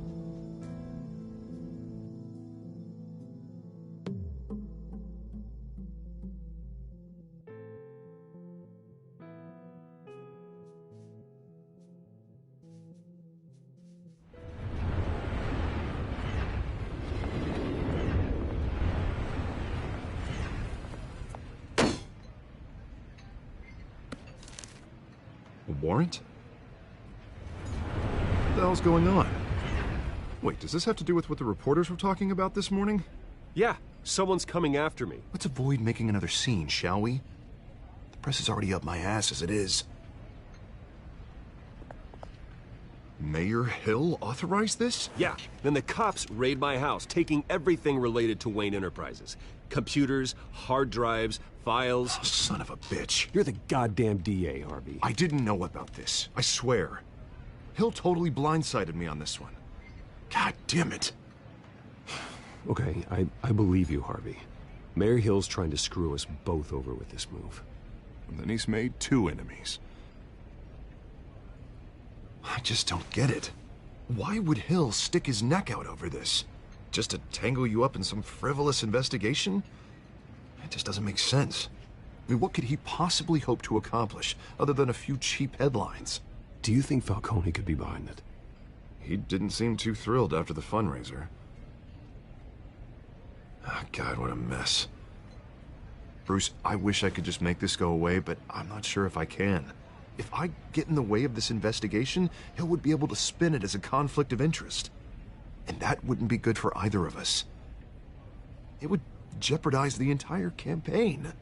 Warrant? What the hell's going on? Wait, does this have to do with what the reporters were talking about this morning? Yeah, someone's coming after me. Let's avoid making another scene, shall we? The press is already up my ass as it is. Mayor Hill authorized this? Yeah, then the cops raid my house, taking everything related to Wayne Enterprises. Computers, hard drives, files. Oh, son of a bitch. You're the goddamn DA, Harvey. I didn't know about this. I swear. Hill totally blindsided me on this one. God damn it. Okay, I believe you, Harvey. Mayor Hill's trying to screw us both over with this move. And then he's made two enemies. I just don't get it. Why would Hill stick his neck out over this? Just to tangle you up in some frivolous investigation? It just doesn't make sense. I mean, what could he possibly hope to accomplish other than a few cheap headlines? Do you think Falcone could be behind it? He didn't seem too thrilled after the fundraiser. Oh, God, what a mess. Bruce, I wish I could just make this go away, but I'm not sure if I can. If I get in the way of this investigation, Hill would be able to spin it as a conflict of interest. And that wouldn't be good for either of us. It would jeopardize the entire campaign.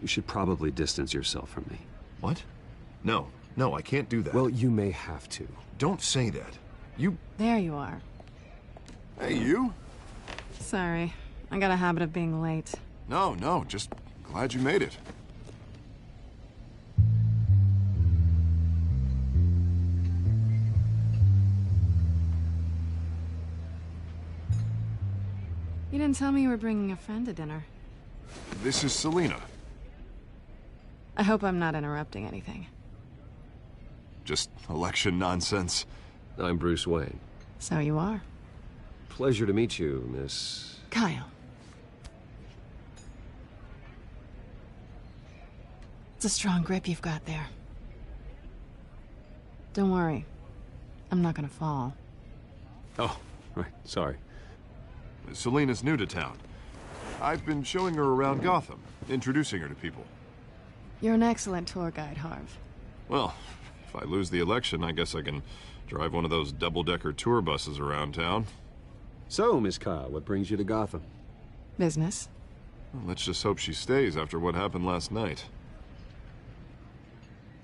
You should probably distance yourself from me. What? No, I can't do that. Well, you may have to. Don't say that. You... There you are. Hey, you? Sorry. I got a habit of being late. No, just glad you made it. You didn't tell me you were bringing a friend to dinner. This is Selina. I hope I'm not interrupting anything. Just election nonsense. I'm Bruce Wayne. So you are. Pleasure to meet you, Miss... Kyle. It's a strong grip you've got there. Don't worry. I'm not gonna fall. Oh, right. Sorry. Selina's new to town. I've been showing her around Gotham, introducing her to people. You're an excellent tour guide, Harv. Well, if I lose the election, I guess I can drive one of those double-decker tour buses around town. So, Miss Kyle, what brings you to Gotham? Business. Well, let's just hope she stays after what happened last night.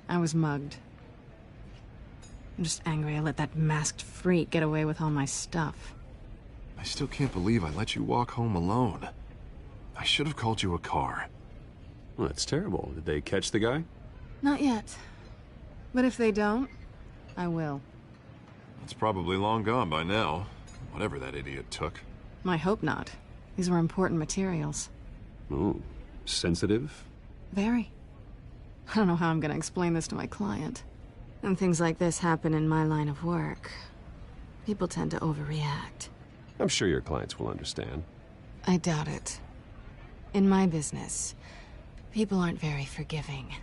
I was mugged. I'm just angry I let that masked freak get away with all my stuff. I still can't believe I let you walk home alone. I should have called you a car. Well, that's terrible. Did they catch the guy? Not yet. But if they don't, I will. It's probably long gone by now. Whatever that idiot took. I hope not. These were important materials. Ooh, sensitive? Very. I don't know how I'm gonna explain this to my client. And things like this happen in my line of work. People tend to overreact. I'm sure your clients will understand. I doubt it. In my business, people aren't very forgiving.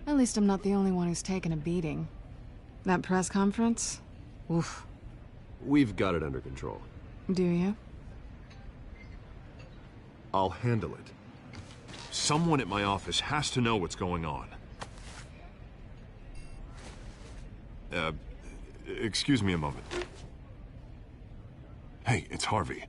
At least I'm not the only one who's taken a beating. That press conference? Oof. We've got it under control. Do you? I'll handle it. Someone at my office has to know what's going on. Excuse me a moment. Hey, it's Harvey.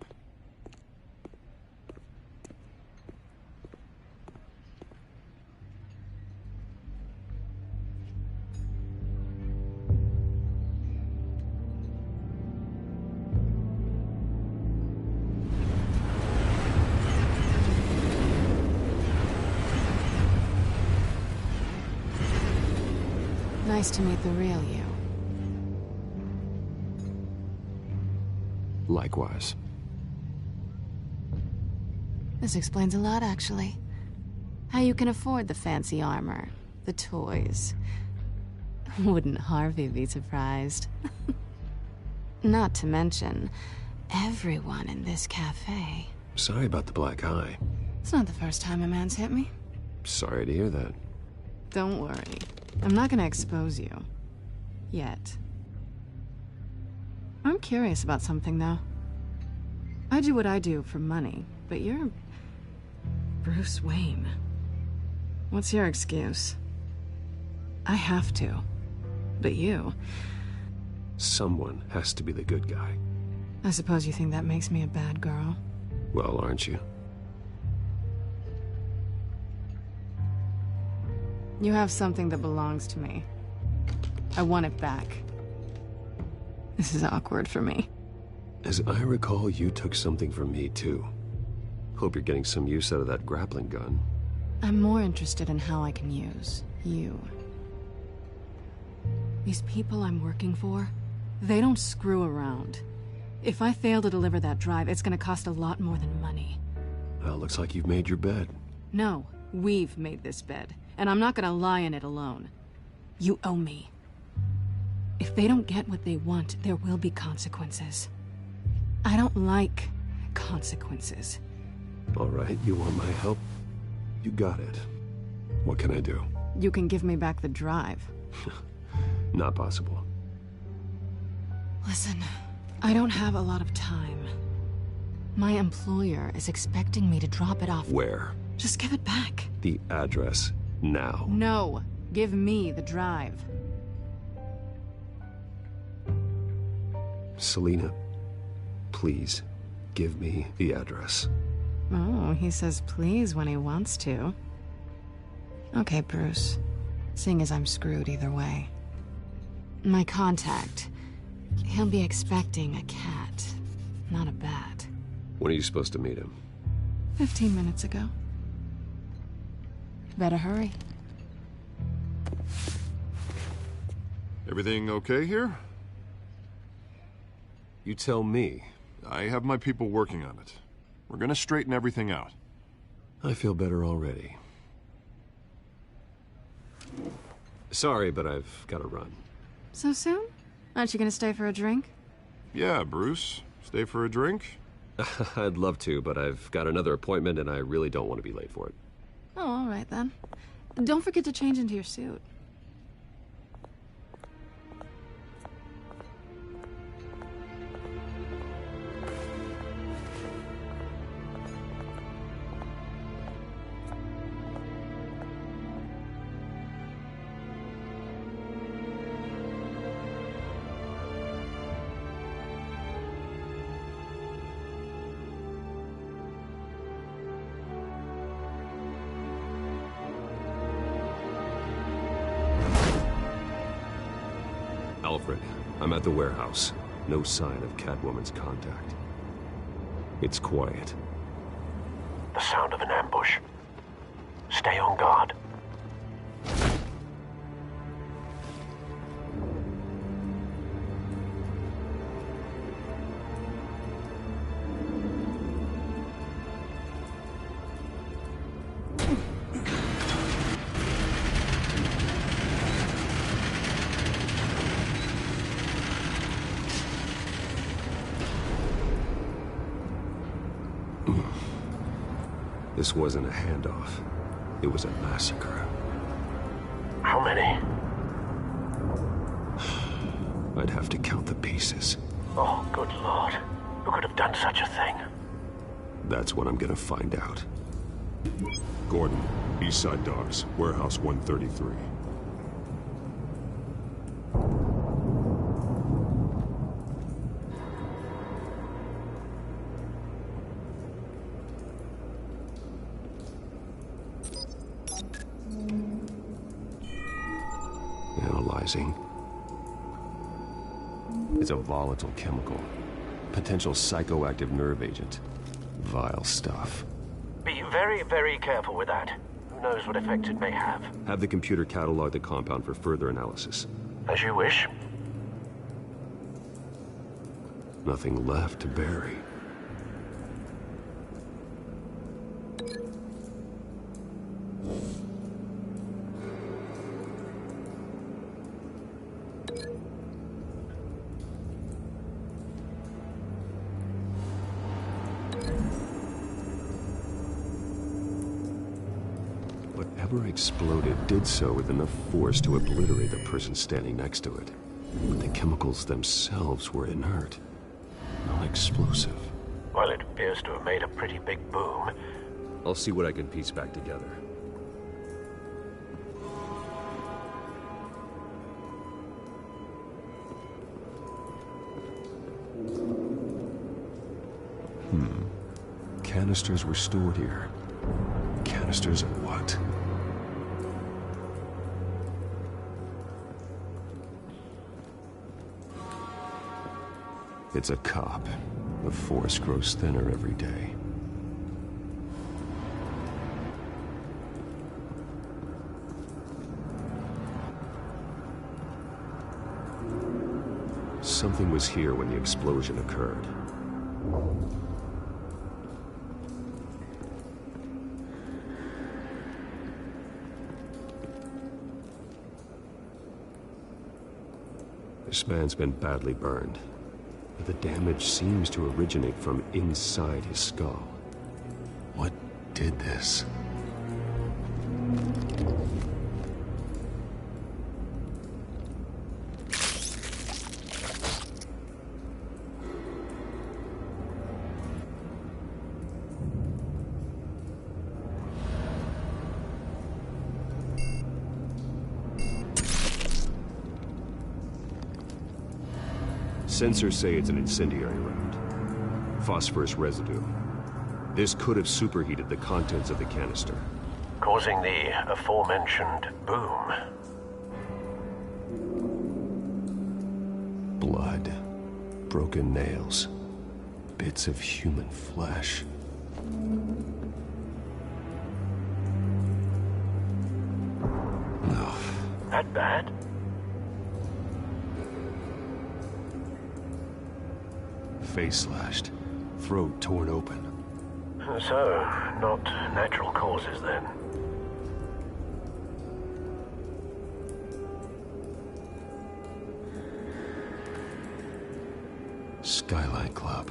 Nice to meet the real you. Likewise. This explains a lot, actually. How you can afford the fancy armor, the toys. Wouldn't Harvey be surprised? Not to mention, everyone in this cafe. Sorry about the black eye. It's not the first time a man's hit me. Sorry to hear that. Don't worry. I'm not gonna expose you. Yet. I'm curious about something, though. I do what I do for money, but you're... Bruce Wayne. What's your excuse? I have to. But you... Someone has to be the good guy. I suppose you think that makes me a bad girl? Well, aren't you? You have something that belongs to me. I want it back. This is awkward for me. As I recall, you took something from me, too. Hope you're getting some use out of that grappling gun. I'm more interested in how I can use you. These people I'm working for, they don't screw around. If I fail to deliver that drive, it's gonna cost a lot more than money. Well, looks like you've made your bed. No, we've made this bed, and I'm not gonna lie in it alone. You owe me. If they don't get what they want, there will be consequences. I don't like consequences. All right, you want my help? You got it. What can I do? You can give me back the drive. Not possible. Listen, I don't have a lot of time. My employer is expecting me to drop it off. Where? Just give it back. The address, now. No, give me the drive. Selina, please, give me the address. Oh, he says please when he wants to. Okay, Bruce. Seeing as I'm screwed either way. My contact, he'll be expecting a cat, not a bat. When are you supposed to meet him? 15 minutes ago. Better hurry. Everything okay here? You tell me. I have my people working on it. We're gonna straighten everything out. I feel better already. Sorry, but I've got to run. So soon? Aren't you gonna stay for a drink? Yeah, Bruce. Stay for a drink? I'd love to, but I've got another appointment and I really don't want to be late for it. Oh, all right then. Don't forget to change into your suit. Alfred, I'm at the warehouse. No sign of Catwoman's contact. It's quiet. The sound of an ambush. Stay on guard. This wasn't a handoff. It was a massacre. How many? I'd have to count the pieces. Oh, good Lord. Who could have done such a thing? That's what I'm gonna find out. Gordon, Eastside Docks, Warehouse 133. Analyzing. It's a volatile chemical. Potential psychoactive nerve agent. Vile stuff. Be very, very careful with that. Who knows what effect it may have. Have the computer catalog the compound for further analysis. As you wish. Nothing left to bury. Whatever exploded did so with enough force to obliterate the person standing next to it. But the chemicals themselves were inert, not explosive. Well, it appears to have made a pretty big boom. I'll see what I can piece back together. Canisters were stored here. Canisters of what? It's a cop. The force grows thinner every day. Something was here when the explosion occurred. This man's been badly burned, but the damage seems to originate from inside his skull. What did this? Sensors say it's an incendiary round. Phosphorus residue. This could have superheated the contents of the canister, causing the aforementioned boom. Blood. Broken nails. Bits of human flesh. No. That bad? Face slashed, throat torn open. So, not natural causes then. Skyline Club.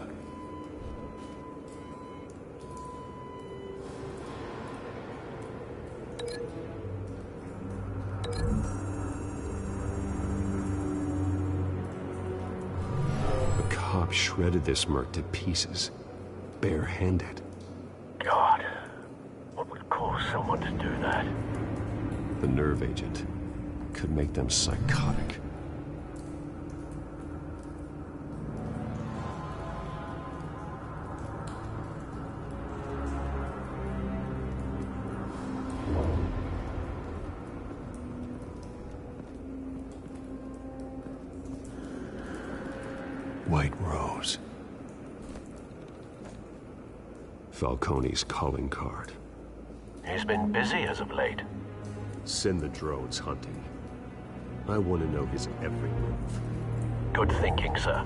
The cop shredded this merc to pieces, barehanded. God, what would cause someone to do that? The nerve agent could make them psychotic. White Rose. Falcone's calling card. He's been busy as of late. Send the drones hunting. I want to know his every move. Good thinking, sir.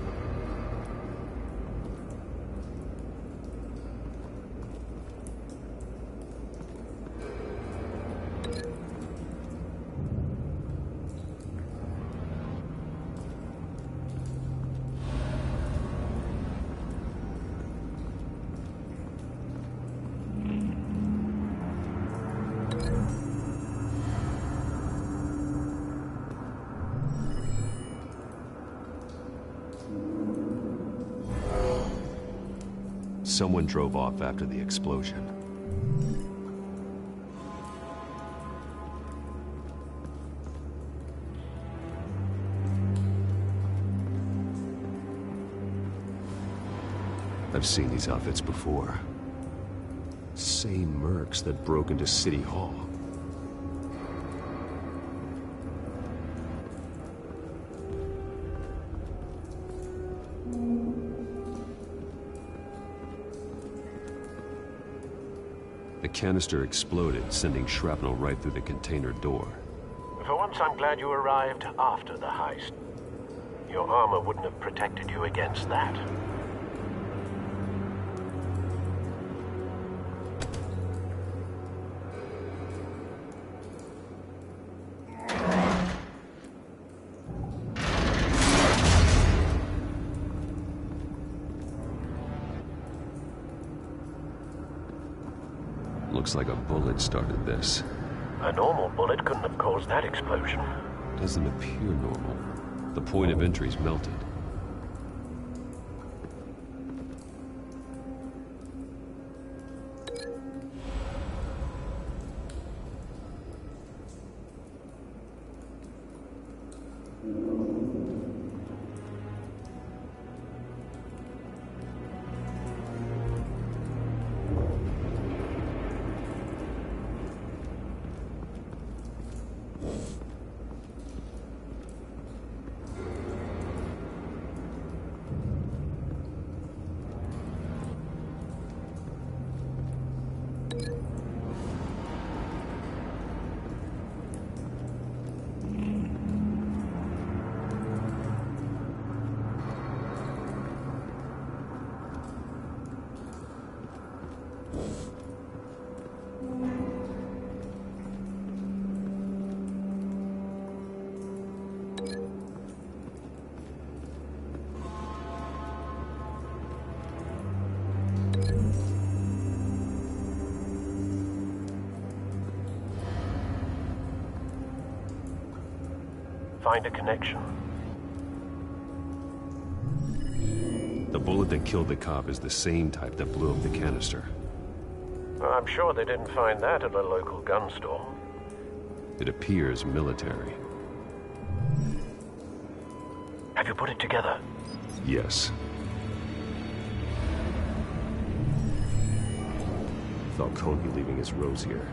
Someone drove off after the explosion. I've seen these outfits before. Same mercs that broke into City Hall. The canister exploded, sending shrapnel right through the container door. For once, I'm glad you arrived after the heist. Your armor wouldn't have protected you against that. Looks like a bullet started this. A normal bullet couldn't have caused that explosion. Doesn't appear normal. The point of entry's melted. Find a connection. The bullet that killed the cop is the same type that blew up the canister. Well, I'm sure they didn't find that at a local gun store. It appears military. Have you put it together? Yes. Falcone leaving his rose here.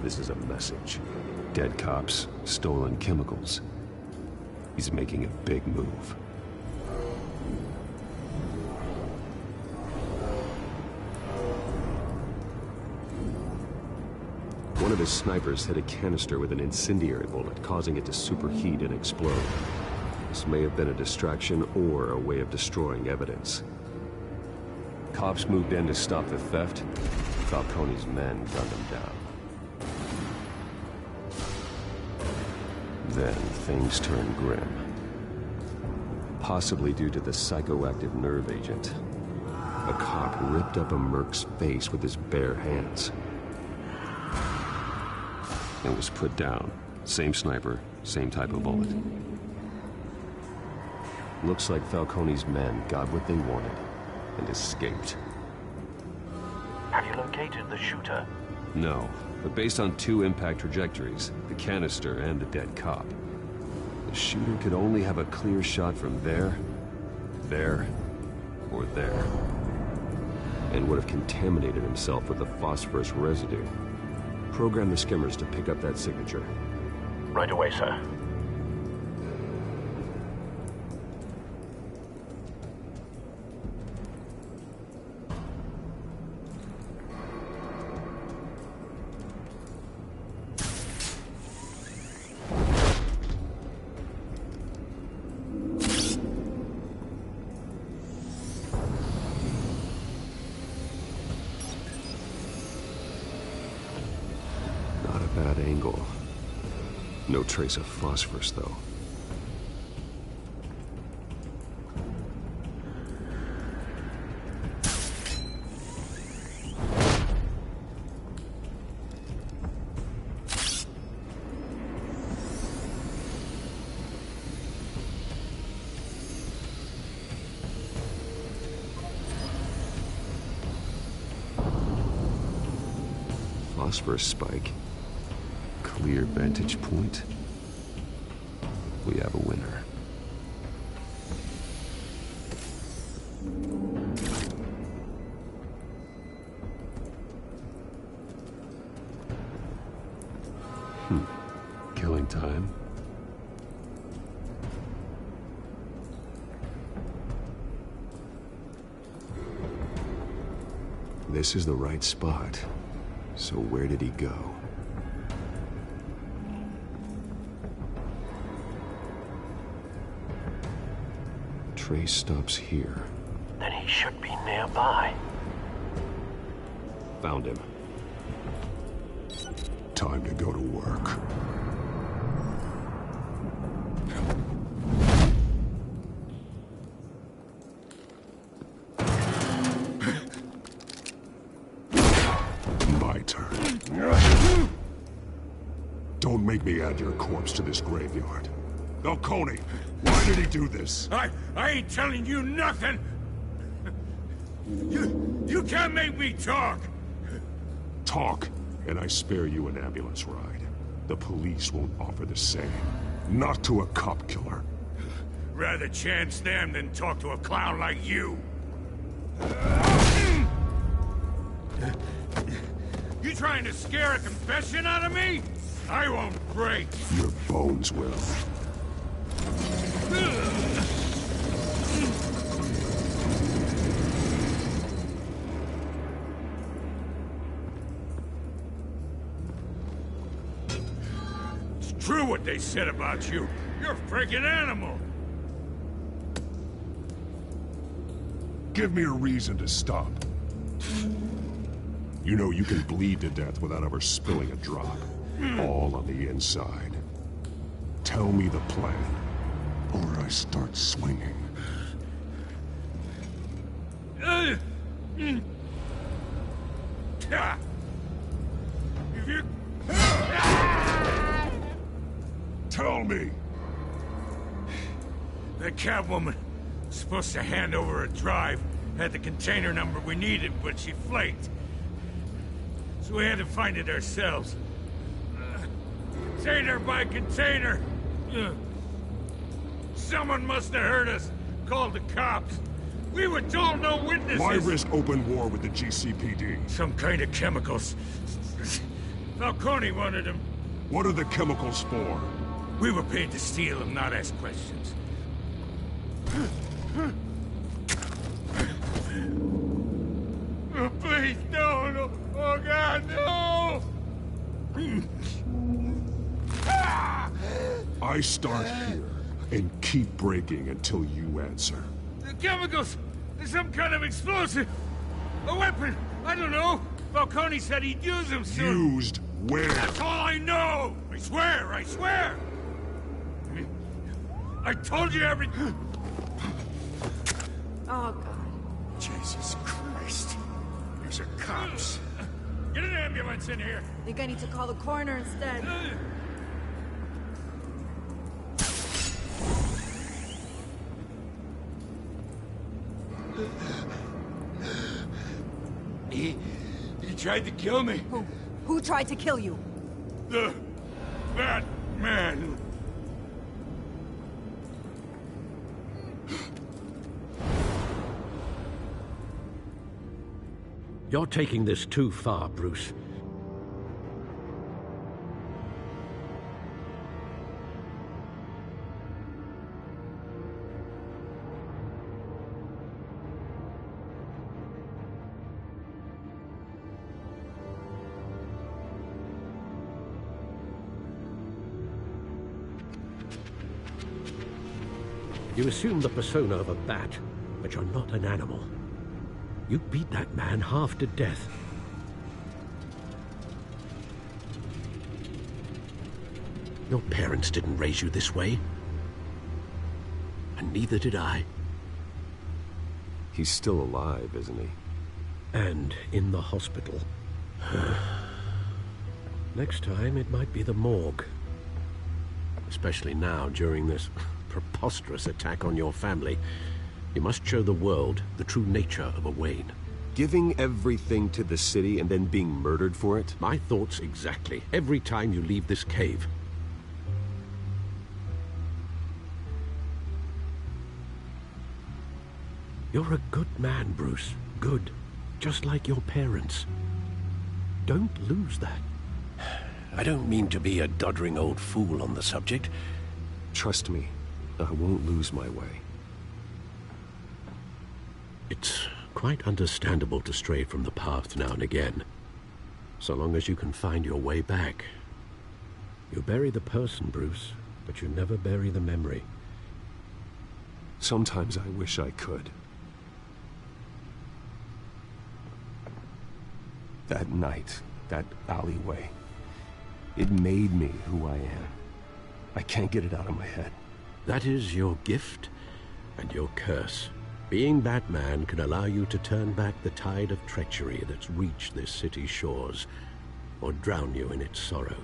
This is a message. Dead cops, stolen chemicals. He's making a big move. One of his snipers hit a canister with an incendiary bullet, causing it to superheat and explode. This may have been a distraction or a way of destroying evidence. Cops moved in to stop the theft. Falcone's men gunned him down. Then things turned grim. Possibly due to the psychoactive nerve agent. A cop ripped up a merc's face with his bare hands. And was put down. Same sniper, same type of bullet. Looks like Falcone's men got what they wanted and escaped. Have you located the shooter? No, but based on 2 impact trajectories, the canister and the dead cop, the shooter could only have a clear shot from there, or there. And would have contaminated himself with the phosphorus residue. Program the skimmers to pick up that signature. Right away, sir. Bad angle. No trace of phosphorus, though. Phosphorus spike. Clear vantage point. We have a winner. Killing time. This is the right spot. So where did he go? Trace stops here. Then he should be nearby. Found him. Time to go to work. My turn. Don't make me add your corpse to this graveyard. Falcone, why did he do this? I ain't telling you nothing! You can't make me talk! Talk, and I spare you an ambulance ride. The police won't offer the same. Not to a cop killer. Rather chance them than talk to a clown like you. You trying to scare a confession out of me? I won't break. Your bones will. It's true what they said about you. You're a freaking animal. Give me a reason to stop. You know you can bleed to death without ever spilling a drop. All on the inside. Tell me the plan, or I start swinging. If you... Tell me! That Catwoman was supposed to hand over a drive, had the container number we needed, but she flaked. So we had to find it ourselves. Container by container. Someone must have heard us, called the cops. We were told no witnesses. Why risk open war with the GCPD? Some kind of chemicals. Falcone wanted them. What are the chemicals for? We were paid to steal them, not ask questions. Oh, please, no. Oh, God, no! I start here and keep breaking until you answer. The chemicals! There's some kind of explosive! A weapon! I don't know! Falcone said he'd use them soon! Used where? That's all I know! I swear, I swear! I told you everything! Oh, God. Jesus Christ. These are cops. Get an ambulance in here! I think I need to call the coroner instead. He tried to kill me. Who tried to kill you? That man. You're taking this too far, Bruce. You assume the persona of a bat, but you're not an animal. You beat that man half to death. Your parents didn't raise you this way. And neither did I. He's still alive, isn't he? And in the hospital. Next time, it might be the morgue. Especially now, during this preposterous attack on your family. You must show the world the true nature of a Wayne. Giving everything to the city and then being murdered for it? My thoughts exactly. Every time you leave this cave. You're a good man, Bruce. Good. Just like your parents. Don't lose that. I don't mean to be a doddering old fool on the subject. Trust me, I won't lose my way. It's quite understandable to stray from the path now and again, so long as you can find your way back. You bury the person, Bruce, but you never bury the memory. Sometimes I wish I could. That night, that alleyway, it made me who I am. I can't get it out of my head. That is your gift and your curse. Being Batman can allow you to turn back the tide of treachery that's reached this city's shores, or drown you in its sorrow.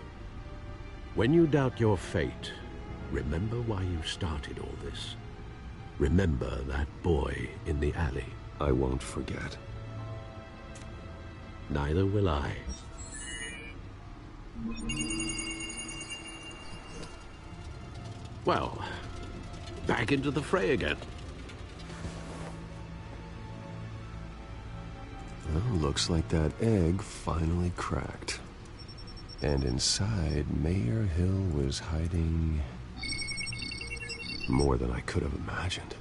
When you doubt your fate, remember why you started all this. Remember that boy in the alley. I won't forget. Neither will I. Well, back into the fray again. Well, looks like that egg finally cracked. And inside, Mayor Hill was hiding more than I could have imagined.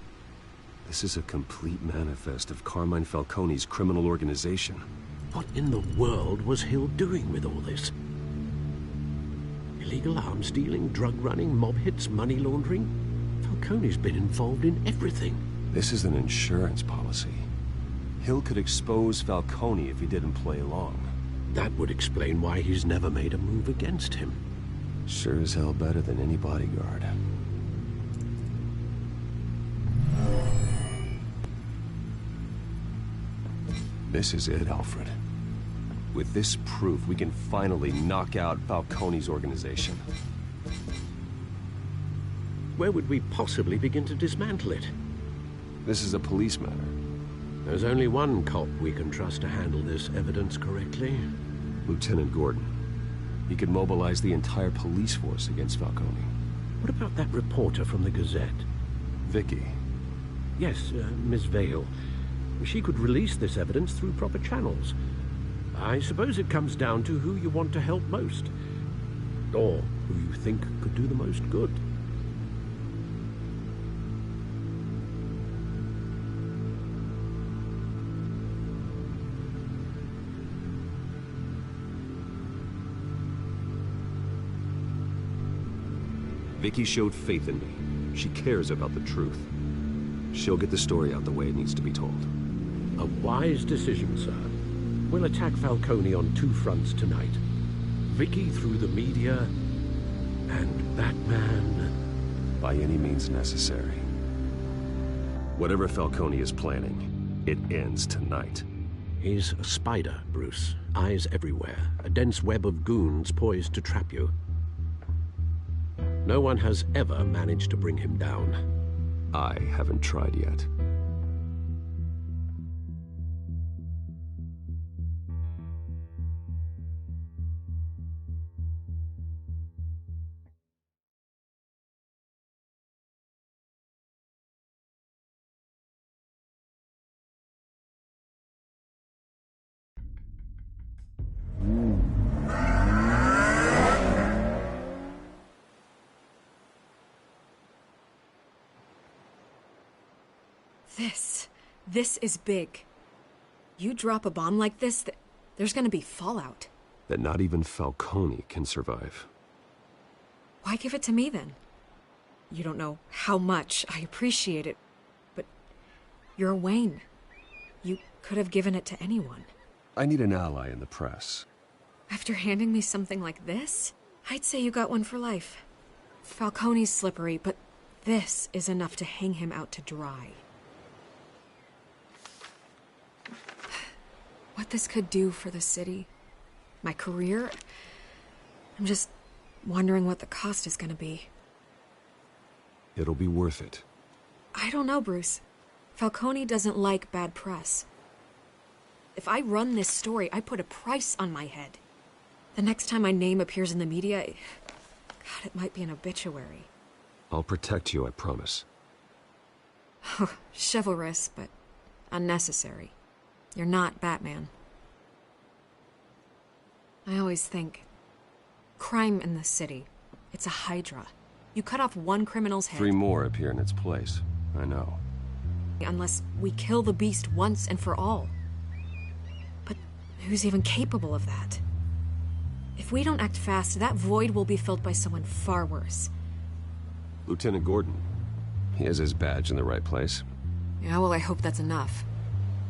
This is a complete manifest of Carmine Falcone's criminal organization. What in the world was Hill doing with all this? Illegal arms dealing, drug running, mob hits, money laundering? Falcone's been involved in everything. This is an insurance policy. Hill could expose Falcone if he didn't play along. That would explain why he's never made a move against him. Sure as hell better than any bodyguard. This is it, Alfred. With this proof, we can finally knock out Falcone's organization. Where would we possibly begin to dismantle it? This is a police matter. There's only one cop we can trust to handle this evidence correctly. Lieutenant Gordon. He could mobilize the entire police force against Falcone. What about that reporter from the Gazette? Vicky. Yes, Miss Vale. She could release this evidence through proper channels. I suppose it comes down to who you want to help most. Or who you think could do the most good. Vicky showed faith in me. She cares about the truth. She'll get the story out the way it needs to be told. A wise decision, sir. We'll attack Falcone on two fronts tonight. Vicky through the media, and that man... By any means necessary. Whatever Falcone is planning, it ends tonight. He's a spider, Bruce. Eyes everywhere. A dense web of goons poised to trap you. No one has ever managed to bring him down. I haven't tried yet. This is big. You drop a bomb like this, there's gonna be fallout. That not even Falcone can survive. Why give it to me, then? You don't know how much I appreciate it, but you're Wayne. You could have given it to anyone. I need an ally in the press. After handing me something like this, I'd say you got one for life. Falcone's slippery, but this is enough to hang him out to dry. What this could do for the city, my career, I'm just wondering what the cost is gonna be. It'll be worth it. I don't know, Bruce. Falcone doesn't like bad press. If I run this story, I put a price on my head. The next time my name appears in the media, God, it might be an obituary. I'll protect you, I promise. Chivalrous, but unnecessary. You're not Batman. I always think, crime in the city, it's a hydra. You cut off one criminal's head... 3 more appear in its place. I know. Unless we kill the beast once and for all. But who's even capable of that? If we don't act fast, that void will be filled by someone far worse. Lieutenant Gordon. He has his badge in the right place. Yeah, well, I hope that's enough.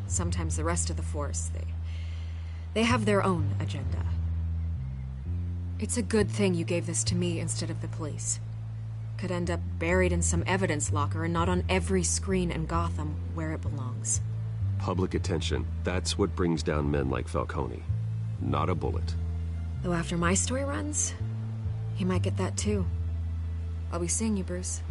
Sometimes the rest of the force, they have their own agenda. It's a good thing you gave this to me instead of the police. Could end up buried in some evidence locker and not on every screen in Gotham where it belongs. Public attention. That's what brings down men like Falcone. Not a bullet. Though after my story runs, he might get that too. I'll be seeing you, Bruce.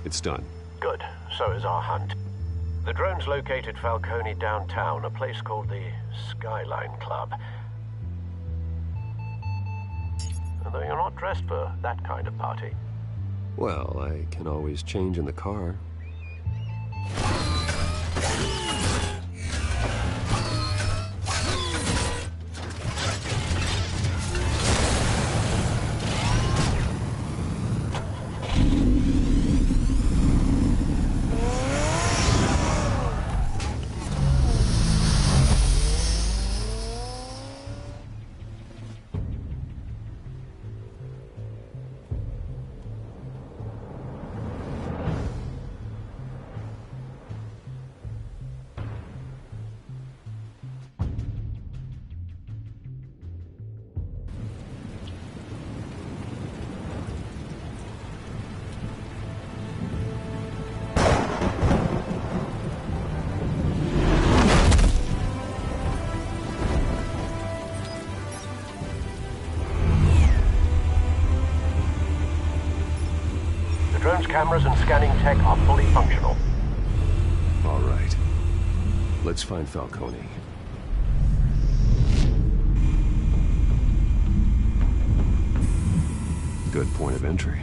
It's done. Good. So is our hunt. The drone's located Falcone downtown, a place called the Skyline Club. Although you're not dressed for that kind of party. Well, I can always change in the car. Drone's cameras and scanning tech are fully functional. All right. Let's find Falcone. Good point of entry.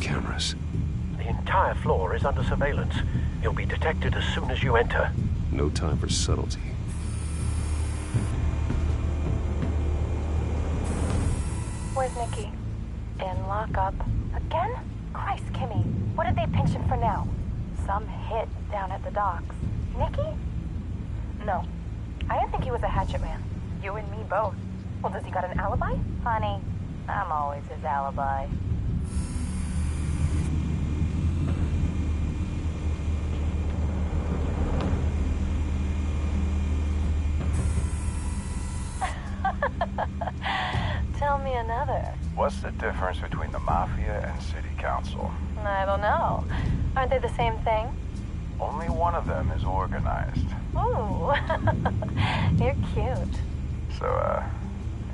Cameras. The entire floor is under surveillance. You'll be detected as soon as you enter. No time for subtlety. Where's Nikki? In lockup. Again? Christ, Kimmy. What did they pinch him for now? Some hit down at the docks. Nikki? No. I didn't think he was a hatchet man. You and me both. Well, does he got an alibi? Honey, I'm always his alibi. Tell me another. What's the difference between the Mafia and City Council? I don't know. Aren't they the same thing? Only one of them is organized. Ooh. You're cute. So,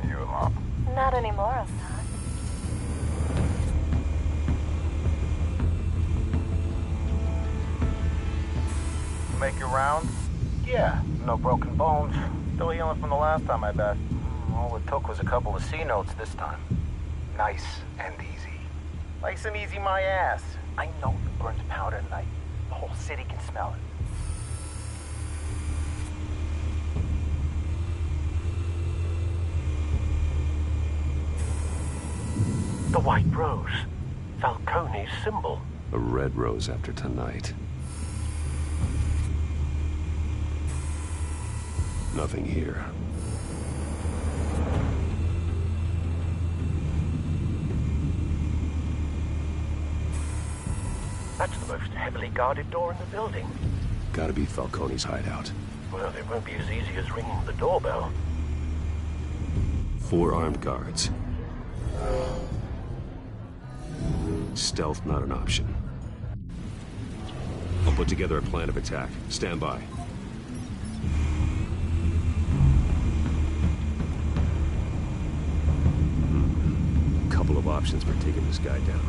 you alone? Not anymore, I'm not. Make your rounds? Yeah, no broken bones. Still healing from the last time I bet. All it took was a couple of C notes this time. Nice and easy. Nice and easy my ass. I know you burned powder tonight. The whole city can smell it. The white rose. Falcone's symbol. A red rose after tonight. Nothing here. That's the most heavily guarded door in the building. Gotta be Falcone's hideout. Well, it won't be as easy as ringing the doorbell. 4 armed guards. Stealth not an option. I'll put together a plan of attack. Stand by. Couple of options for taking this guy down.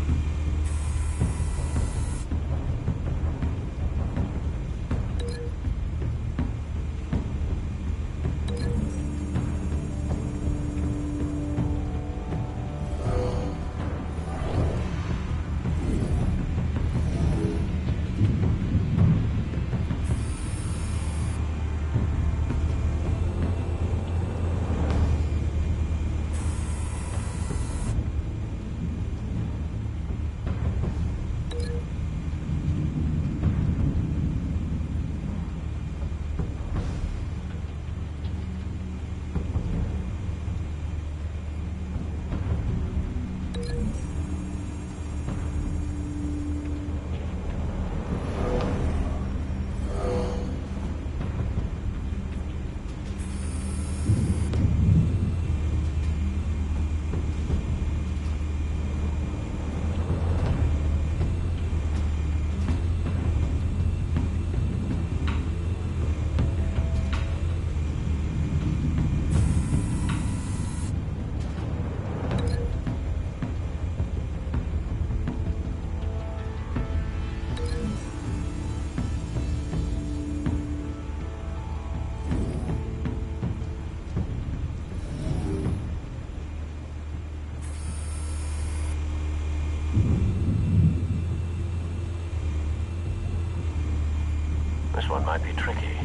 This one might be tricky.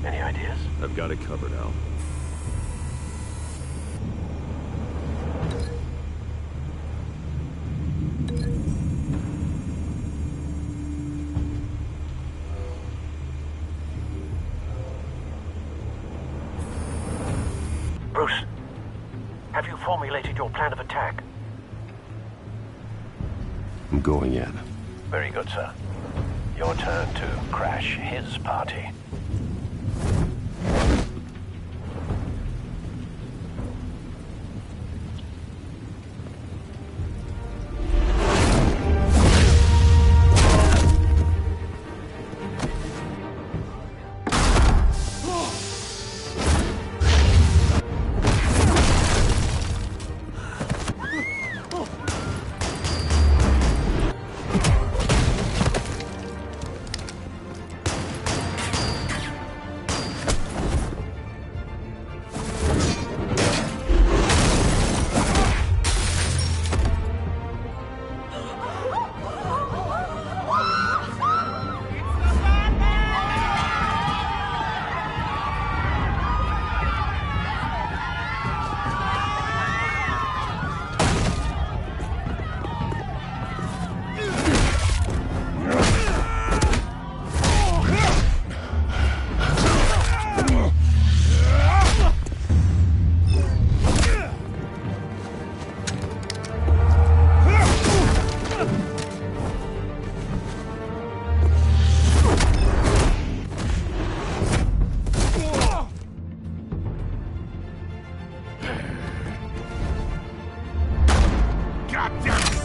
Any ideas? I've got it covered, Al. Bruce, have you formulated your plan of attack? I'm going in. Very good, sir. Your turn to crash his party.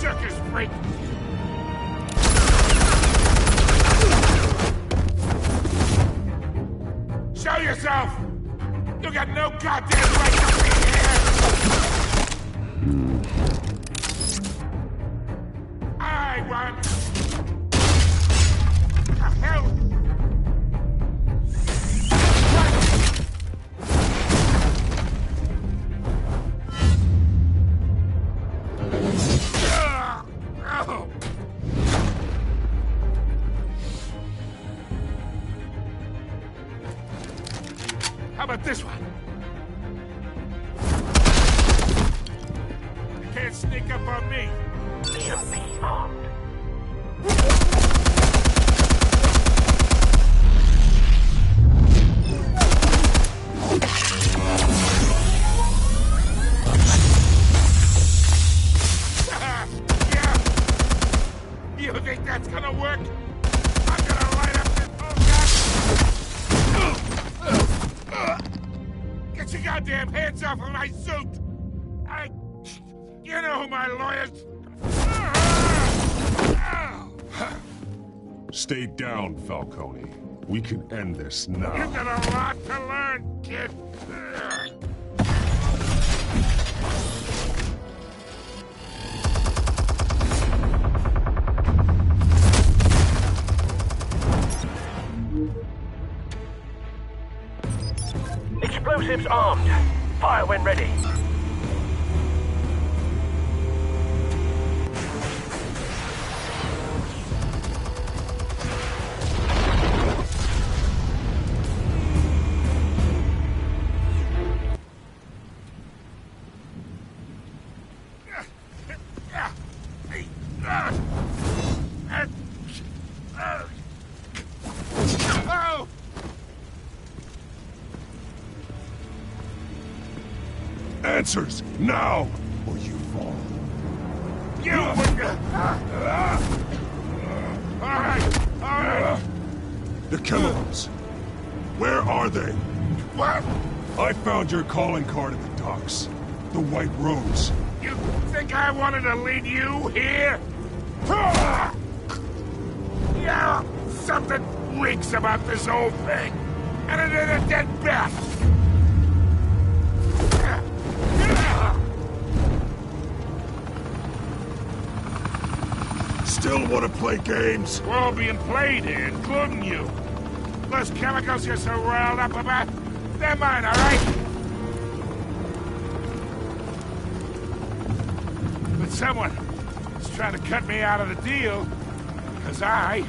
circus freak! Show yourself! You got no goddamn right to be here! I want... The hell? How about this one? You can't sneak up on me. EMP armed. Yeah. You think that's gonna work? I'm gonna light up this whole Get your goddamn hands off of my suit! You know who my lawyers... Stay down, Falcone. We can end this now. You've got a lot to learn, kid. Explosives armed. Fire when ready. Oh! Answers, now, or you fall. You would... All right. The chemicals. Where are they? What? I found your calling card at the docks. The White Rose. You think I wanted to lead you here? Yeah, something reeks about this whole thing. And it is a dead bat. Still want to play games? We're all being played here, including you. Those chemicals you're so riled up about, they're mine, all right? But someone is trying to cut me out of the deal because I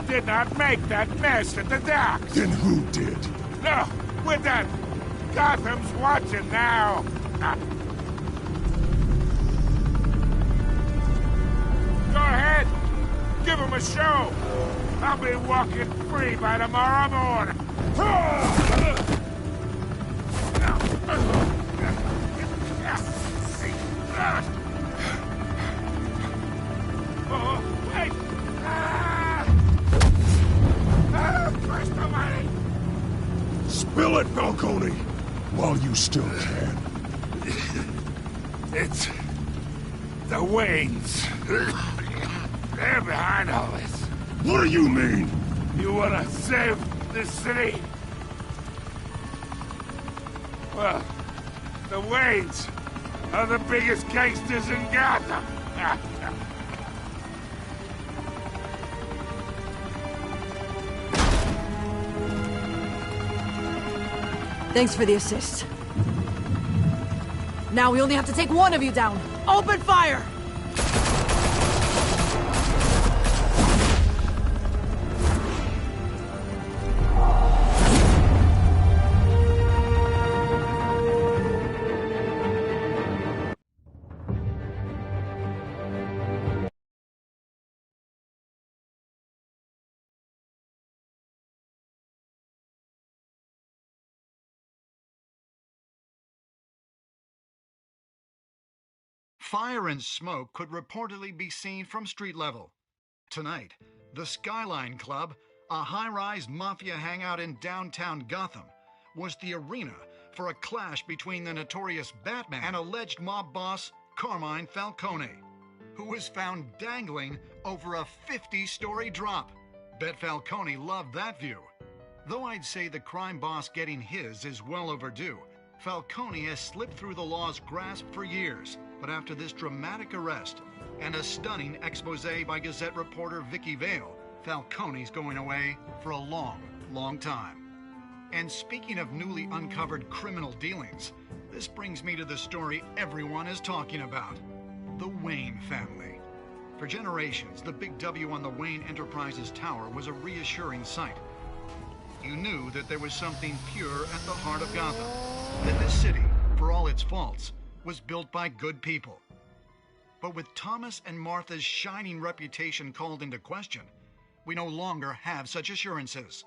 did not make that mess at the docks. Then who did? No, we're done. Gotham's watching now. Go ahead. Give him a show. I'll be walking free by tomorrow morning. Oh, wait! Christ almighty! Spill it, Falcone, while you still can. It's the Waynes. They're behind all this. What do you mean? You wanna save this city? Well, the Waynes are the biggest gangsters in Gotham. Thanks for the assist. Now we only have to take one of you down. Open fire! Fire and smoke could reportedly be seen from street level. Tonight, the Skyline Club, a high-rise mafia hangout in downtown Gotham, was the arena for a clash between the notorious Batman and alleged mob boss Carmine Falcone. who was found dangling over a 50-story drop. Bet Falcone loved that view. Though I'd say the crime boss getting his is well overdue, Falcone has slipped through the law's grasp for years. But after this dramatic arrest and a stunning expose by Gazette reporter Vicky Vale, Falcone's going away for a long, long time. And speaking of newly uncovered criminal dealings, this brings me to the story everyone is talking about: the Wayne family. For generations, the big W on the Wayne Enterprises tower was a reassuring sight. You knew that there was something pure at the heart of Gotham, that this city, for all its faults, was built by good people. But with Thomas and Martha's shining reputation called into question, we no longer have such assurances.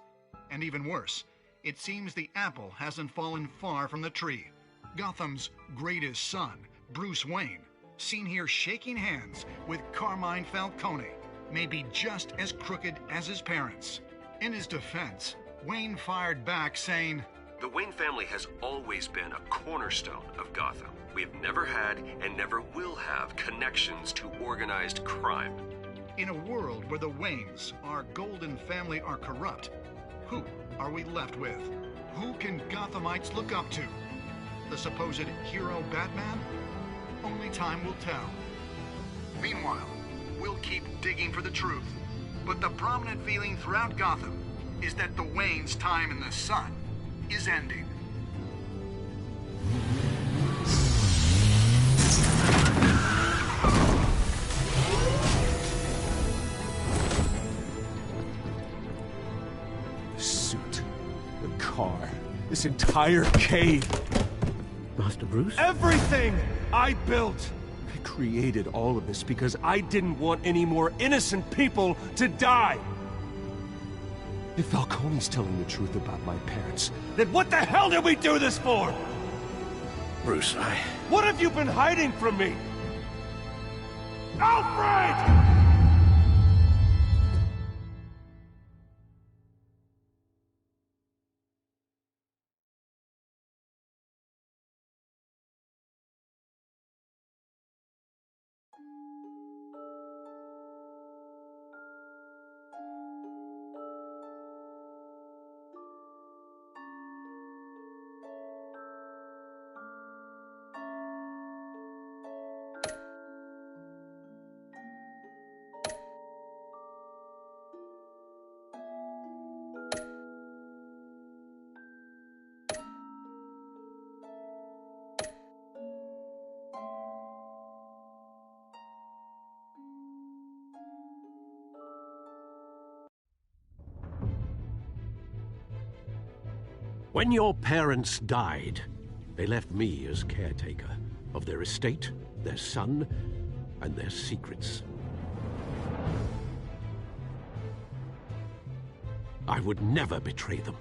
And even worse, it seems the apple hasn't fallen far from the tree. Gotham's greatest son, Bruce Wayne, seen here shaking hands with Carmine Falcone, may be just as crooked as his parents. In his defense, Wayne fired back saying, "The Wayne family has always been a cornerstone of Gotham. We have never had and never will have connections to organized crime." In a world where the Waynes, our golden family, are corrupt, who are we left with? Who can Gothamites look up to? The supposed hero Batman? Only time will tell. Meanwhile, we'll keep digging for the truth. But the prominent feeling throughout Gotham is that the Waynes' time in the sun is ending. The suit, the car, this entire cave. Master Bruce? Everything I built! I created all of this because I didn't want any more innocent people to die! If Falcone's telling the truth about my parents, then what the hell did we do this for? Bruce, What have you been hiding from me? Alfred! When your parents died, they left me as caretaker of their estate, their son, and their secrets. I would never betray them.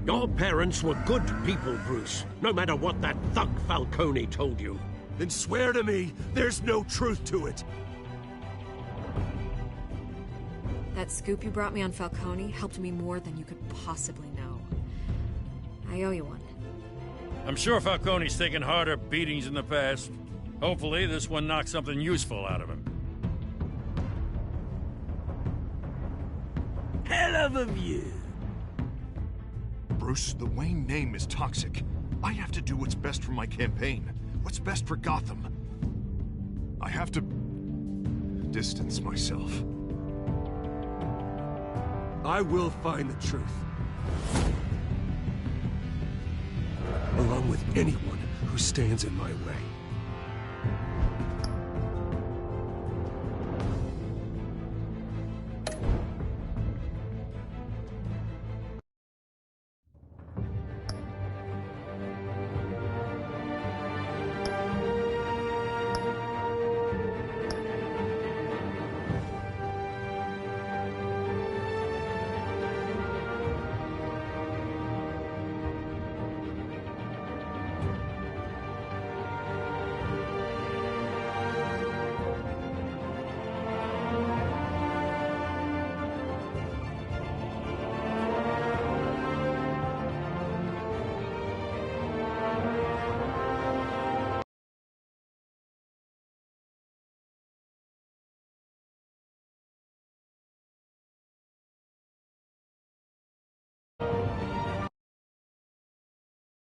Your parents were good people, Bruce, no matter what that thug Falcone told you. Then swear to me there's no truth to it. That scoop you brought me on Falcone helped me more than you could possibly know. I owe you one. I'm sure Falcone's taken harder beatings in the past. Hopefully, this one knocks something useful out of him. Hell of a view. Bruce, the Wayne name is toxic. I have to do what's best for my campaign. What's best for Gotham. I have to distance myself. I will find the truth. Along with anyone who stands in my way.